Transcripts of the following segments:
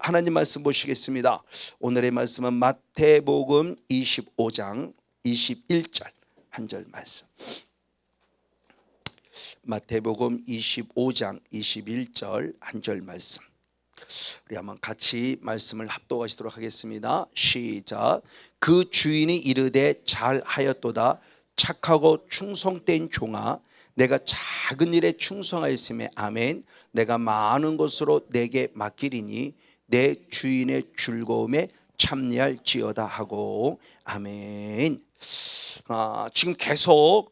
하나님 말씀 보시겠습니다. 오늘의 말씀은 마태복음 25장 21절 한 절 말씀. 마태복음 25장 21절 한 절 말씀. 우리 한번 같이 말씀을 합독하시도록 하겠습니다. 시작. 그 주인이 이르되 잘하였도다 착하고 충성된 종아, 내가 작은 일에 충성하였음에 아멘. 내가 많은 것으로 내게 맡기리니 내 주인의 즐거움에 참여할지어다 하고 아멘. 지금 계속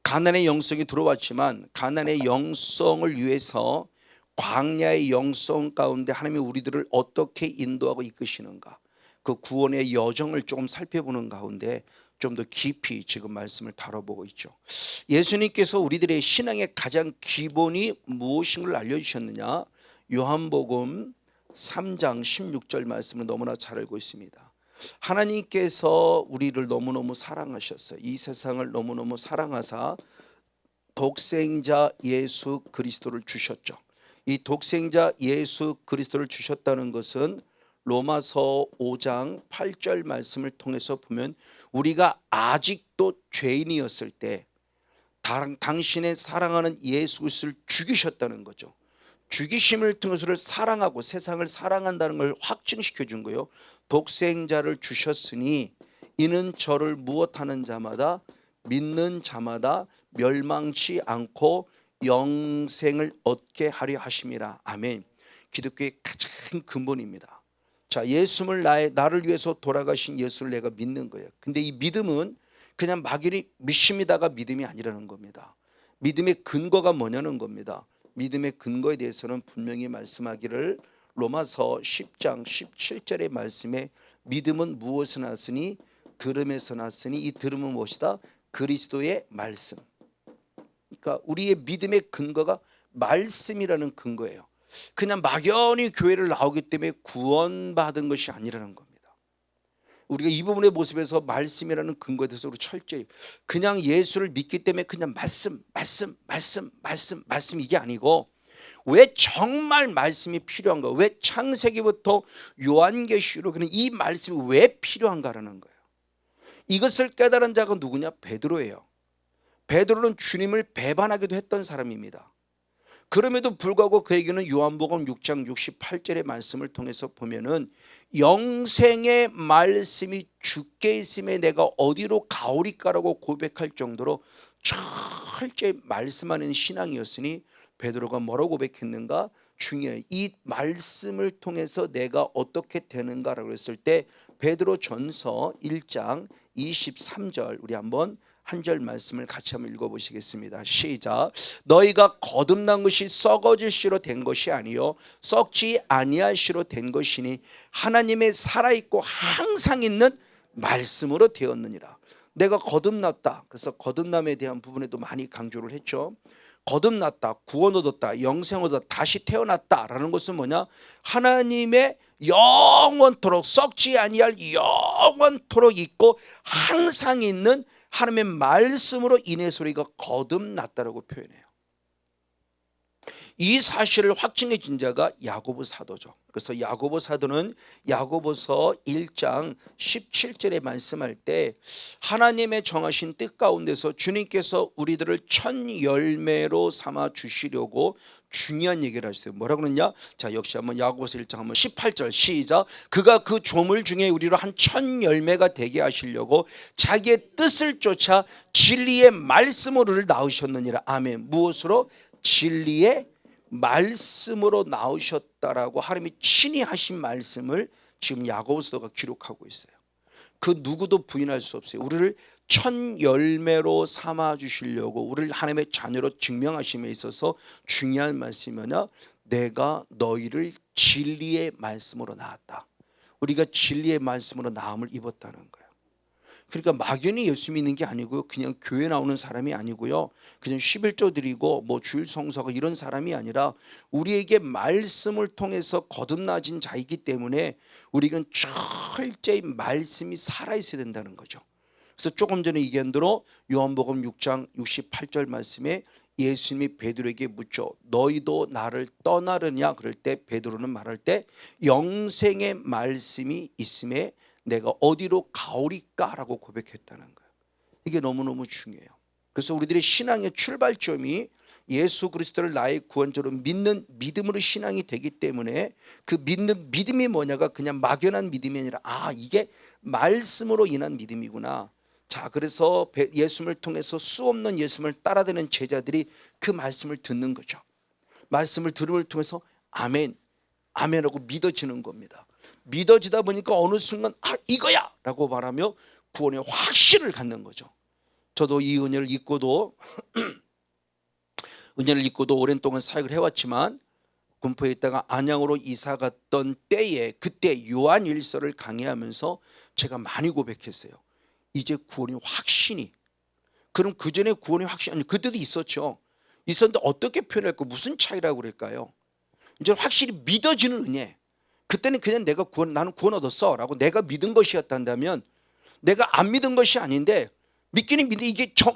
가난의 영성이 들어왔지만 가난의 영성을 위해서 광야의 영성 가운데 하나님이 우리들을 어떻게 인도하고 이끄시는가, 그 구원의 여정을 조금 살펴보는 가운데 좀 더 깊이 지금 말씀을 다뤄보고 있죠. 예수님께서 우리들의 신앙의 가장 기본이 무엇인 걸 알려주셨느냐? 요한복음 3장 16절 말씀을 너무나 잘 알고 있습니다. 하나님께서 우리를 너무너무 사랑하셨어요. 이 세상을 너무너무 사랑하사 독생자 예수 그리스도를 주셨죠. 이 독생자 예수 그리스도를 주셨다는 것은 로마서 5장 8절 말씀을 통해서 보면 우리가 아직도 죄인이었을 때 당신의 사랑하는 예수 그리스도를 죽이셨다는 거죠. 죽이심을 통해서를 사랑하고 세상을 사랑한다는 걸 확증시켜 준 거예요. 독생자를 주셨으니 이는 저를 무엇하는 자마다 믿는 자마다 멸망치 않고 영생을 얻게 하려 하심이라. 아멘. 기독교의 가장 근본입니다. 자, 예수를 나를 위해서 돌아가신 예수를 내가 믿는 거예요. 근데 이 믿음은 그냥 막연히 믿습니다가 믿음이 아니라는 겁니다. 믿음의 근거가 뭐냐는 겁니다. 믿음의 근거에 대해서는 분명히 말씀하기를 로마서 10장 17절의 말씀에 믿음은 무엇에서 났으니 들음에서 났으니 이 들음은 무엇이다? 그리스도의 말씀. 그러니까 우리의 믿음의 근거가 말씀이라는 근거예요. 그냥 막연히 교회를 나오기 때문에 구원받은 것이 아니라는 겁니다. 우리가 이 부분의 모습에서 말씀이라는 근거에 대해서 우리 철저히 그냥 예수를 믿기 때문에 그냥 말씀 이게 아니고 왜 정말 말씀이 필요한가, 왜 창세기부터 요한계시록에는 이 말씀이 왜 필요한가라는 거예요. 이것을 깨달은 자가 누구냐? 베드로예요. 베드로는 주님을 배반하기도 했던 사람입니다. 그럼에도 불구하고 그에게는 요한복음 6장 68절의 말씀을 통해서 보면은 영생의 말씀이 주께 있음에 내가 어디로 가오리까라고 고백할 정도로 철저히 말씀하는 신앙이었으니 베드로가 뭐라고 고백했는가? 중요해요. 이 말씀을 통해서 내가 어떻게 되는가라고 했을 때 베드로전서 1장 23절 우리 한번 한 절 말씀을 같이 한번 읽어보시겠습니다. 시작. 너희가 거듭난 것이 썩어질 씨로 된 것이 아니요 썩지 아니할 씨로 된 것이니 하나님의 살아있고 항상 있는 말씀으로 되었느니라. 내가 거듭났다. 그래서 거듭남에 대한 부분에도 많이 강조를 했죠. 거듭났다, 구원 얻었다, 영생 얻었다, 다시 태어났다라는 것은 뭐냐? 하나님의 영원토록 썩지 아니할 영원토록 있고 항상 있는 하나님의 말씀으로 인해서 우리가 거듭났다라고 표현해요. 이 사실을 확증해 준 자가 야고보 사도죠. 그래서 야고보 사도는 야고보서 1장 17절에 말씀할 때 하나님의 정하신 뜻 가운데서 주님께서 우리들을 첫 열매로 삼아 주시려고 중요한 얘기를 하셨어요. 뭐라고 그러냐? 자, 역시 한번 야고보서 1장 한번 18절 시작. 그가 그 조물 중에 우리로 한 첫 열매가 되게 하시려고 자기의 뜻을 쫓아 진리의 말씀으로를 낳으셨느니라. 아멘. 무엇으로? 진리의 말씀으로 나오셨다라고 하나님이 친히 하신 말씀을 지금 야고보서가 기록하고 있어요. 그 누구도 부인할 수 없어요. 우리를 첫 열매로 삼아 주시려고 우리를 하나님의 자녀로 증명하심에 있어서 중요한 말씀이 뭐냐? 내가 너희를 진리의 말씀으로 낳았다. 우리가 진리의 말씀으로 나음을 입었다는 거예요. 그러니까 막연히 예수 믿는 게 아니고요, 그냥 교회 나오는 사람이 아니고요, 그냥 11조 드리고 뭐 주일 성서가 이런 사람이 아니라 우리에게 말씀을 통해서 거듭나진 자이기 때문에 우리는 철저히 말씀이 살아있어야 된다는 거죠. 그래서 조금 전에 얘기한 대로 요한복음 6장 68절 말씀에 예수님이 베드로에게 묻죠. 너희도 나를 떠나느냐? 그럴 때 베드로는 말할 때 영생의 말씀이 있음에 내가 어디로 가오리까? 라고 고백했다는 거예요. 이게 너무너무 중요해요. 그래서 우리들의 신앙의 출발점이 예수 그리스도를 나의 구원자로 믿는 믿음으로 신앙이 되기 때문에 그 믿는 믿음이 뭐냐가 그냥 막연한 믿음이 아니라 이게 말씀으로 인한 믿음이구나. 자, 그래서 예수님을 통해서 수없는 예수님을 따라드는 제자들이 그 말씀을 듣는 거죠. 말씀을 들음을 통해서 아멘, 아멘하고 믿어지는 겁니다. 믿어지다 보니까 어느 순간 이거야! 라고 말하며 구원의 확신을 갖는 거죠. 저도 이 은혜를 잊고도 오랜 동안 사역을 해왔지만 군포에 있다가 안양으로 이사 갔던 때에 그때 요한일서를 강의하면서 제가 많이 고백했어요. 이제 구원의 확신이. 그럼 그 전에 구원의 확신, 아니 그때도 있었죠. 있었는데 어떻게 표현할까? 무슨 차이라고 그럴까요? 이제 확실히 믿어지는 은혜. 그때는 그냥 나는 구원 얻었어 라고 내가 믿은 것이었다면, 내가 안 믿은 것이 아닌데 믿기는 믿는데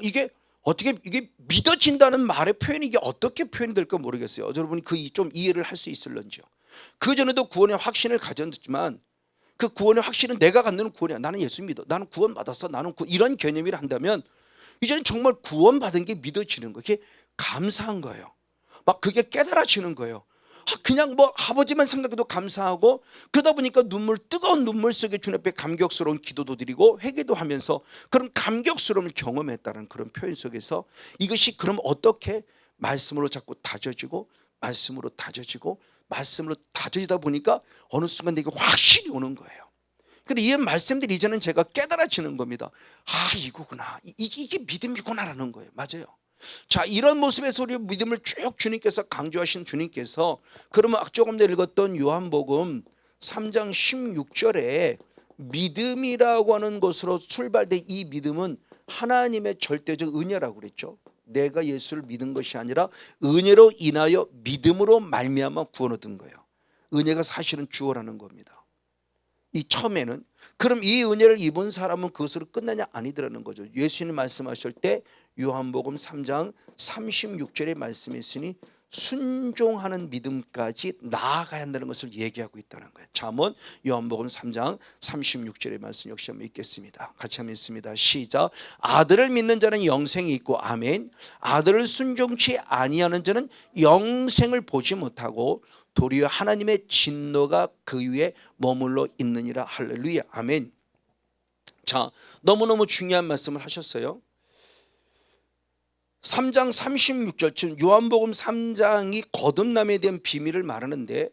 이게 어떻게 이게 믿어진다는 말의 표현이 이게 어떻게 표현이 될까 모르겠어요. 여러분이 좀 이해를 할 수 있을런지요. 그 전에도 구원의 확신을 가졌지만 그 구원의 확신은 내가 갖는 구원이야. 나는 예수 믿어. 나는 구원 받았어. 이런 개념이라 한다면 이제는 정말 구원 받은 게 믿어지는 거예요. 그게 감사한 거예요. 막 그게 깨달아지는 거예요. 그냥 아버지만 생각해도 감사하고, 그러다 보니까 뜨거운 눈물 속에 주님 앞에 감격스러운 기도도 드리고 회개도 하면서 그런 감격스러움을 경험했다는 그런 표현 속에서 이것이 그럼 어떻게 말씀으로 자꾸 다져지고 말씀으로 다져지다 보니까 어느 순간 내게 확신이 오는 거예요. 그런데 이 말씀들이 이제는 제가 깨달아지는 겁니다. 이거구나. 이게 믿음이구나라는 거예요. 맞아요. 자, 이런 모습에서 우리 믿음을 쭉 주님께서 강조하신 주님께서, 그러면 조금 전에 읽었던 요한복음 3장 16절에 믿음이라고 하는 것으로 출발된 이 믿음은 하나님의 절대적 은혜라고 그랬죠. 내가 예수를 믿은 것이 아니라 은혜로 인하여 믿음으로 말미암아 구원 얻은 거예요. 은혜가 사실은 주어라는 겁니다. 이 처음에는. 그럼 이 은혜를 입은 사람은 그것으로 끝나냐? 아니더라는 거죠. 예수님 말씀하실 때 요한복음 3장 36절의 말씀이 있으니 순종하는 믿음까지 나아가야 한다는 것을 얘기하고 있다는 거예요. 잠언 요한복음 3장 36절의 말씀 역시 한번 읽겠습니다. 같이 한번 읽습니다. 시작. 아들을 믿는 자는 영생이 있고 아멘. 아들을 순종치 아니하는 자는 영생을 보지 못하고 도리어 하나님의 진노가 그 위에 머물러 있느니라. 할렐루야. 아멘. 자, 너무너무 중요한 말씀을 하셨어요. 3장 36절, 지금 요한복음 3장이 거듭남에 대한 비밀을 말하는데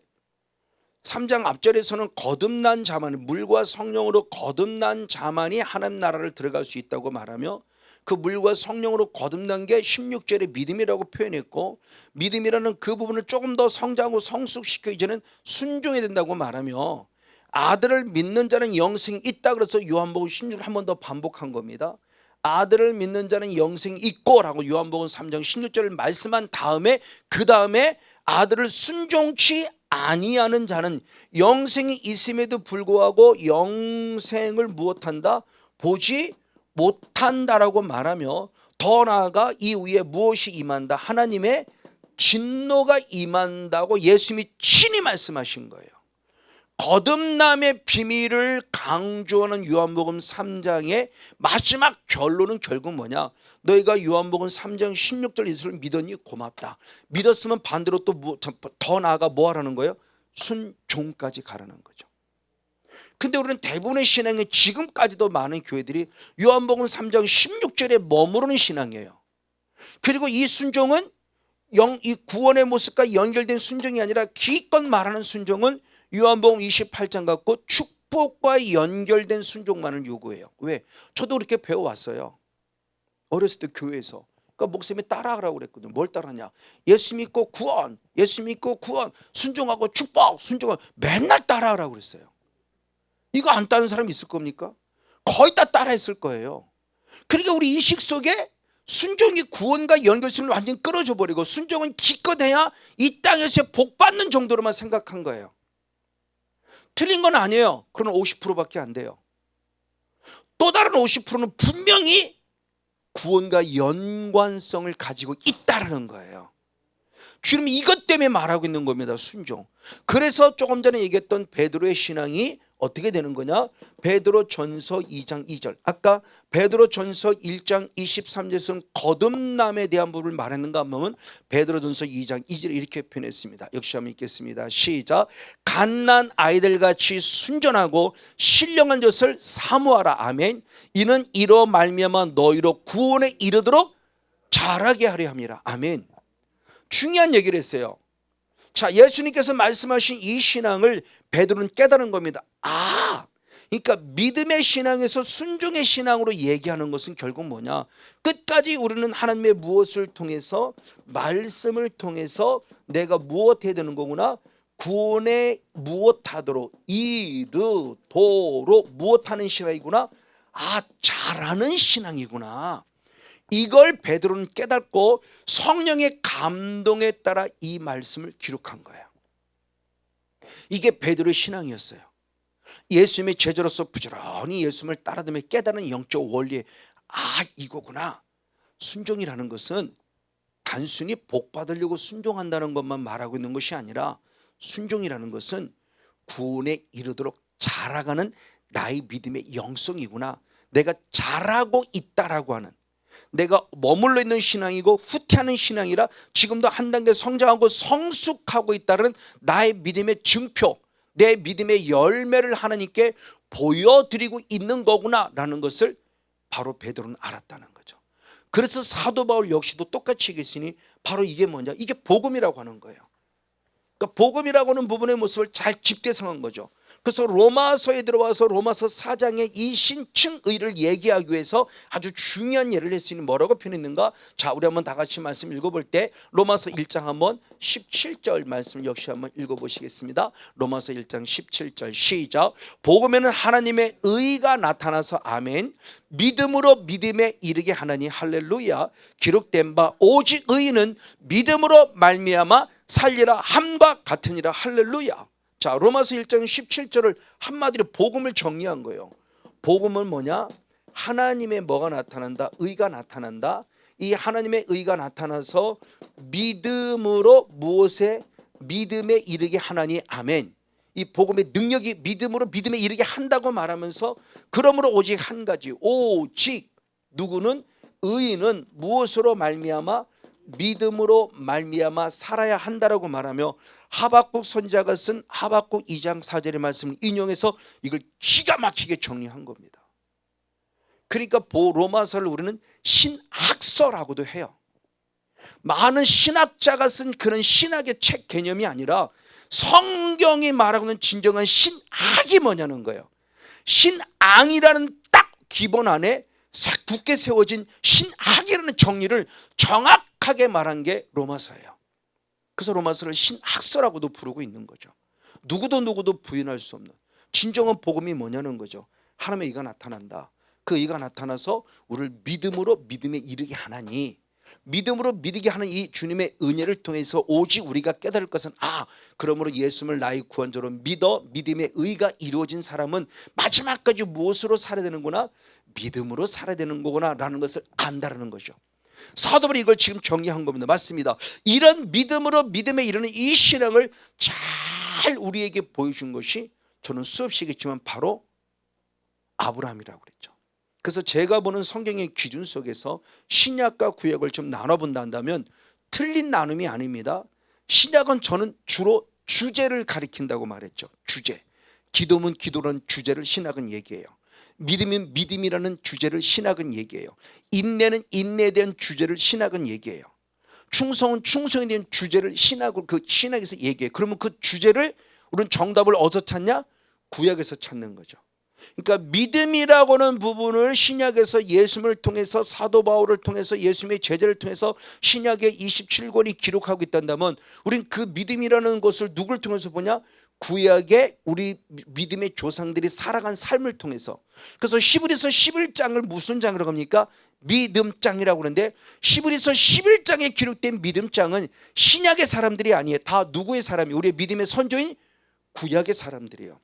3장 앞절에서는 거듭난 자만, 물과 성령으로 거듭난 자만이 하나님 나라를 들어갈 수 있다고 말하며, 그 물과 성령으로 거듭난 게 16절에 믿음이라고 표현했고, 믿음이라는 그 부분을 조금 더 성장하고 성숙시켜 이제는 순종해야 된다고 말하며, 아들을 믿는 자는 영생이 있다 그래서 요한복음 16절 한 번 더 반복한 겁니다. 아들을 믿는 자는 영생이 있고 라고 요한복음 3장 16절을 말씀한 다음에, 그 다음에 아들을 순종치 아니하는 자는 영생이 있음에도 불구하고 영생을 무엇한다? 보지 못한다라고 말하며, 더 나아가 이 위에 무엇이 임한다? 하나님의 진노가 임한다고 예수님이 친히 말씀하신 거예요. 거듭남의 비밀을 강조하는 요한복음 3장의 마지막 결론은 결국 뭐냐? 너희가 요한복음 3장 16절 예수를 믿었니? 고맙다. 믿었으면 반대로 또 더 나아가 뭐 하라는 거예요? 순종까지 가라는 거죠. 근데 우리는 대부분의 신앙에 지금까지도 많은 교회들이 요한복음 3장 16절에 머무르는 신앙이에요. 그리고 이 순종은 이 구원의 모습과 연결된 순종이 아니라 기껏 말하는 순종은 요한복음 28장 같고 축복과 연결된 순종만을 요구해요. 왜? 저도 그렇게 배워왔어요. 어렸을 때 교회에서. 그러니까 목사님이 따라하라고 그랬거든요. 뭘 따라하냐? 예수 믿고 구원, 예수 믿고 구원, 순종하고 축복, 순종하고 맨날 따라하라고 그랬어요. 이거 안 따르는 사람이 있을 겁니까? 거의 다 따라했을 거예요. 그러니까 우리 인식 속에 순종이 구원과 연결성을 완전히 끊어져 버리고, 순종은 기껏해야 이 땅에서 복 받는 정도로만 생각한 거예요. 틀린 건 아니에요. 그러나 50%밖에 안 돼요. 또 다른 50%는 분명히 구원과 연관성을 가지고 있다라는 거예요. 주님이 이것 때문에 말하고 있는 겁니다. 순종. 그래서 조금 전에 얘기했던 베드로의 신앙이 어떻게 되는 거냐? 베드로전서 2장 2절. 아까 베드로전서 1장 23절에서는 거듭남에 대한 부분을 말했는가 하면 베드로전서 2장 2절 이렇게 표현했습니다. 역시 한번 읽겠습니다. 시작. 갓난 아이들같이 순전하고 신령한 것을 사모하라. 아멘. 이는 이로 말미암아 너희로 구원에 이르도록 자라게 하려 함이라. 아멘. 중요한 얘기를 했어요. 자, 예수님께서 말씀하신 이 신앙을 베드로는 깨달은 겁니다. 그러니까 믿음의 신앙에서 순종의 신앙으로 얘기하는 것은 결국 뭐냐? 끝까지 우리는 하나님의 무엇을 통해서, 말씀을 통해서 내가 무엇해야 되는 거구나? 구원에 무엇하도록, 이르도록 무엇하는 신앙이구나? 잘하는 신앙이구나. 이걸 베드로는 깨닫고 성령의 감동에 따라 이 말씀을 기록한 거예요. 이게 베드로의 신앙이었어요. 예수님의 제자로서 부지런히 예수님을 따라다니며 깨달은 영적 원리에 이거구나. 순종이라는 것은 단순히 복 받으려고 순종한다는 것만 말하고 있는 것이 아니라 순종이라는 것은 구원에 이르도록 자라가는 나의 믿음의 영성이구나. 내가 자라고 있다라고 하는, 내가 머물러 있는 신앙이고 후퇴하는 신앙이라 지금도 한 단계 성장하고 성숙하고 있다는 나의 믿음의 증표, 내 믿음의 열매를 하나님께 보여드리고 있는 거구나라는 것을 바로 베드로는 알았다는 거죠. 그래서 사도 바울 역시도 똑같이 얘기했으니 바로 이게 뭐냐? 이게 복음이라고 하는 거예요. 그러니까 복음이라고 하는 부분의 모습을 잘 집대성한 거죠. 그래서 로마서에 들어와서 로마서 4장의 이 신층의를 얘기하기 위해서 아주 중요한 예를 했으니 뭐라고 표현했는가? 자, 우리 한번 다 같이 말씀 읽어볼 때 로마서 1장 한번 17절 말씀 역시 한번 읽어보시겠습니다. 로마서 1장 17절 시작. 복음에는 하나님의 의가 나타나서 아멘. 믿음으로 믿음에 이르게 하나니 할렐루야. 기록된 바 오직 의인은 믿음으로 말미암아 살리라 함과 같으니라. 할렐루야. 자, 로마서 1장 17절을 한마디로 복음을 정리한 거예요. 복음은 뭐냐? 하나님의 뭐가 나타난다? 의가 나타난다. 이 하나님의 의가 나타나서 믿음으로 무엇에? 믿음에 이르게 하나니. 아멘. 이 복음의 능력이 믿음으로 믿음에 이르게 한다고 말하면서 그러므로 오직 한 가지, 오직 누구는? 의인은 무엇으로 말미암아? 믿음으로 말미암아 살아야 한다라고 말하며 하박국 선지자가 쓴 하박국 2장 4절의 말씀을 인용해서 이걸 기가 막히게 정리한 겁니다. 그러니까 로마서를 우리는 신학서라고도 해요. 많은 신학자가 쓴 그런 신학의 책 개념이 아니라 성경이 말하고 있는 진정한 신학이 뭐냐는 거예요. 신앙이라는 딱 기본 안에 굳게 세워진 신학이라는 정리를 정확하게 말한 게 로마서예요. 그래서 로마서를 신학서라고도 부르고 있는 거죠. 누구도 부인할 수 없는 진정한 복음이 뭐냐는 거죠. 하나님의 의가 나타난다. 그 의가 나타나서 우리를 믿음으로 믿음에 이르게 하나니, 믿음으로 믿게 하는 이 주님의 은혜를 통해서 오직 우리가 깨달을 것은 그러므로 예수님을 나의 구원자로 믿어 믿음의 의가 이루어진 사람은 마지막까지 무엇으로 살아야 되는구나? 믿음으로 살아야 되는 거구나 라는 것을 안다라는 거죠. 사도 바울이 이걸 지금 정리한 겁니다. 맞습니다. 이런 믿음으로 믿음에 이르는 이 신앙을 잘 우리에게 보여준 것이 저는 수없이 얘기했지만 바로 아브라함이라고 그랬죠. 그래서 제가 보는 성경의 기준 속에서 신약과 구약을 좀 나눠본다 한다면 틀린 나눔이 아닙니다. 신약은 저는 주로 주제를 가리킨다고 말했죠. 주제. 기도면 기도라는 주제를 신약은 얘기해요. 믿음은 믿음이라는 주제를 신학은 얘기해요. 인내는 인내에 대한 주제를 신학은 얘기해요. 충성은 충성에 대한 주제를 신학에서 얘기해요. 그러면 그 주제를 우리는 정답을 어디서 찾냐? 구약에서 찾는 거죠. 그러니까 믿음이라고 하는 부분을 신약에서 예수님을 통해서 사도 바울을 통해서 예수님의 제자를 통해서 신약의 27권이 기록하고 있다면 우린 그 믿음이라는 것을 누굴 통해서 보냐? 구약의 우리 믿음의 조상들이 살아간 삶을 통해서. 그래서 히브리서 11장을 무슨 장이라고 합니까? 믿음장이라고 그러는데 히브리서 11장에 기록된 믿음장은 신약의 사람들이 아니에요. 다 누구의 사람이에요? 우리의 믿음의 선조인 구약의 사람들이에요.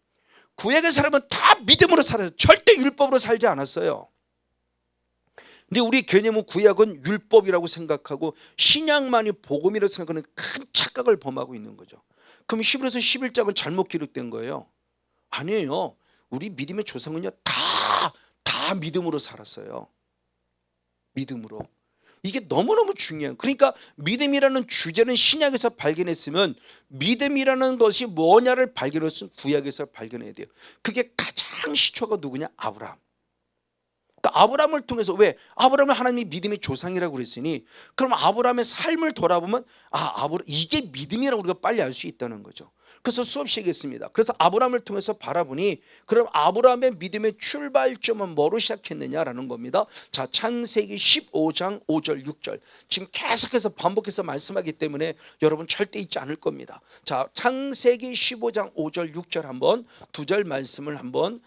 구약의 사람은 다 믿음으로 살아요. 절대 율법으로 살지 않았어요. 근데 우리 개념은 구약은 율법이라고 생각하고 신약만이 복음이라고 생각하는 큰 착각을 범하고 있는 거죠. 그럼 히브리서 11장은 잘못 기록된 거예요? 아니에요. 우리 믿음의 조상은요 다 믿음으로 살았어요. 믿음으로. 이게 너무너무 중요해요. 그러니까 믿음이라는 주제는 신약에서 발견했으면 믿음이라는 것이 뭐냐를 발견했으면 구약에서 발견해야 돼요. 그게 가장 시초가 누구냐? 아브라함. 그러니까 아브라함을 통해서, 왜? 아브라함은 하나님이 믿음의 조상이라고 그랬으니 그럼 아브라함의 삶을 돌아보면 이게 믿음이라고 우리가 빨리 알 수 있다는 거죠. 그래서 수업 시작했습니다. 그래서 아브라함을 통해서 바라보니 그럼 아브라함의 믿음의 출발점은 뭐로 시작했느냐라는 겁니다. 자, 창세기 15장 5절 6절 지금 계속해서 반복해서 말씀하기 때문에 여러분 절대 잊지 않을 겁니다. 자, 창세기 15장 5절 6절 한번 두 절 말씀을 한번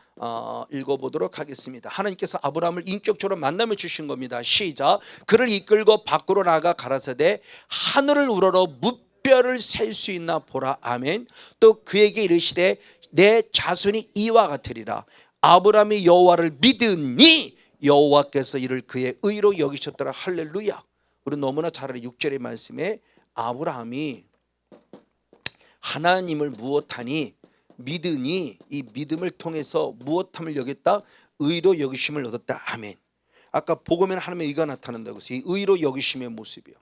읽어보도록 하겠습니다. 하나님께서 아브라함을 인격적으로 만남해 주신 겁니다. 시작. 그를 이끌고 밖으로 나가 가라사대 하늘을 우러러 무뼈를 셀 수 있나 보라. 아멘. 또 그에게 이르시되 내 자손이 이와 같으리라. 아브라함이 여호와를 믿으니 여호와께서 이를 그의 의로 여기셨더라. 할렐루야. 우리 너무나 잘 아는 6절의 말씀에 아브라함이 하나님을 무엇하니 믿으니 이 믿음을 통해서 무엇함을 여겼다? 의로 여기심을 얻었다. 아멘. 아까 복음에는 하나님의 의가 나타난다고 해서 이 의로 여기심의 모습이요.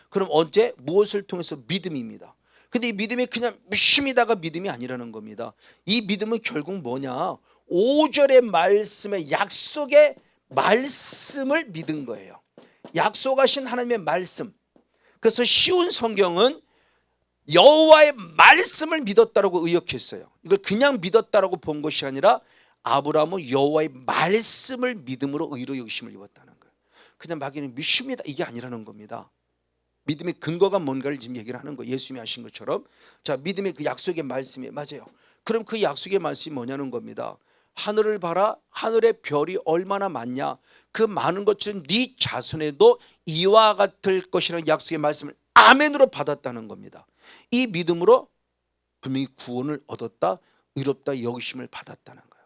그럼 언제? 무엇을 통해서? 믿음입니다. 근데 이 믿음이 그냥 믿음이다가 믿음이 아니라는 겁니다. 이 믿음은 결국 뭐냐? 5절의 말씀의 약속의 말씀을 믿은 거예요. 약속하신 하나님의 말씀. 그래서 쉬운 성경은 여호와의 말씀을 믿었다라고 의역했어요. 이걸 그냥 믿었다라고 본 것이 아니라 아브라함은 여호와의 말씀을 믿음으로 의로 여기심을 입었다는 거예요. 그냥 막연히 믿습니다 이게 아니라는 겁니다. 믿음의 근거가 뭔가를 지금 얘기를 하는 거예요. 예수님이 하신 것처럼. 자, 믿음의 그 약속의 말씀이 맞아요. 그럼 그 약속의 말씀이 뭐냐는 겁니다. 하늘을 봐라. 하늘의 별이 얼마나 많냐. 그 많은 것처럼 네 자손에도 이와 같을 것이라는 약속의 말씀을 아멘으로 받았다는 겁니다. 이 믿음으로 분명히 구원을 얻었다, 의롭다 여기심을 받았다는 거예요.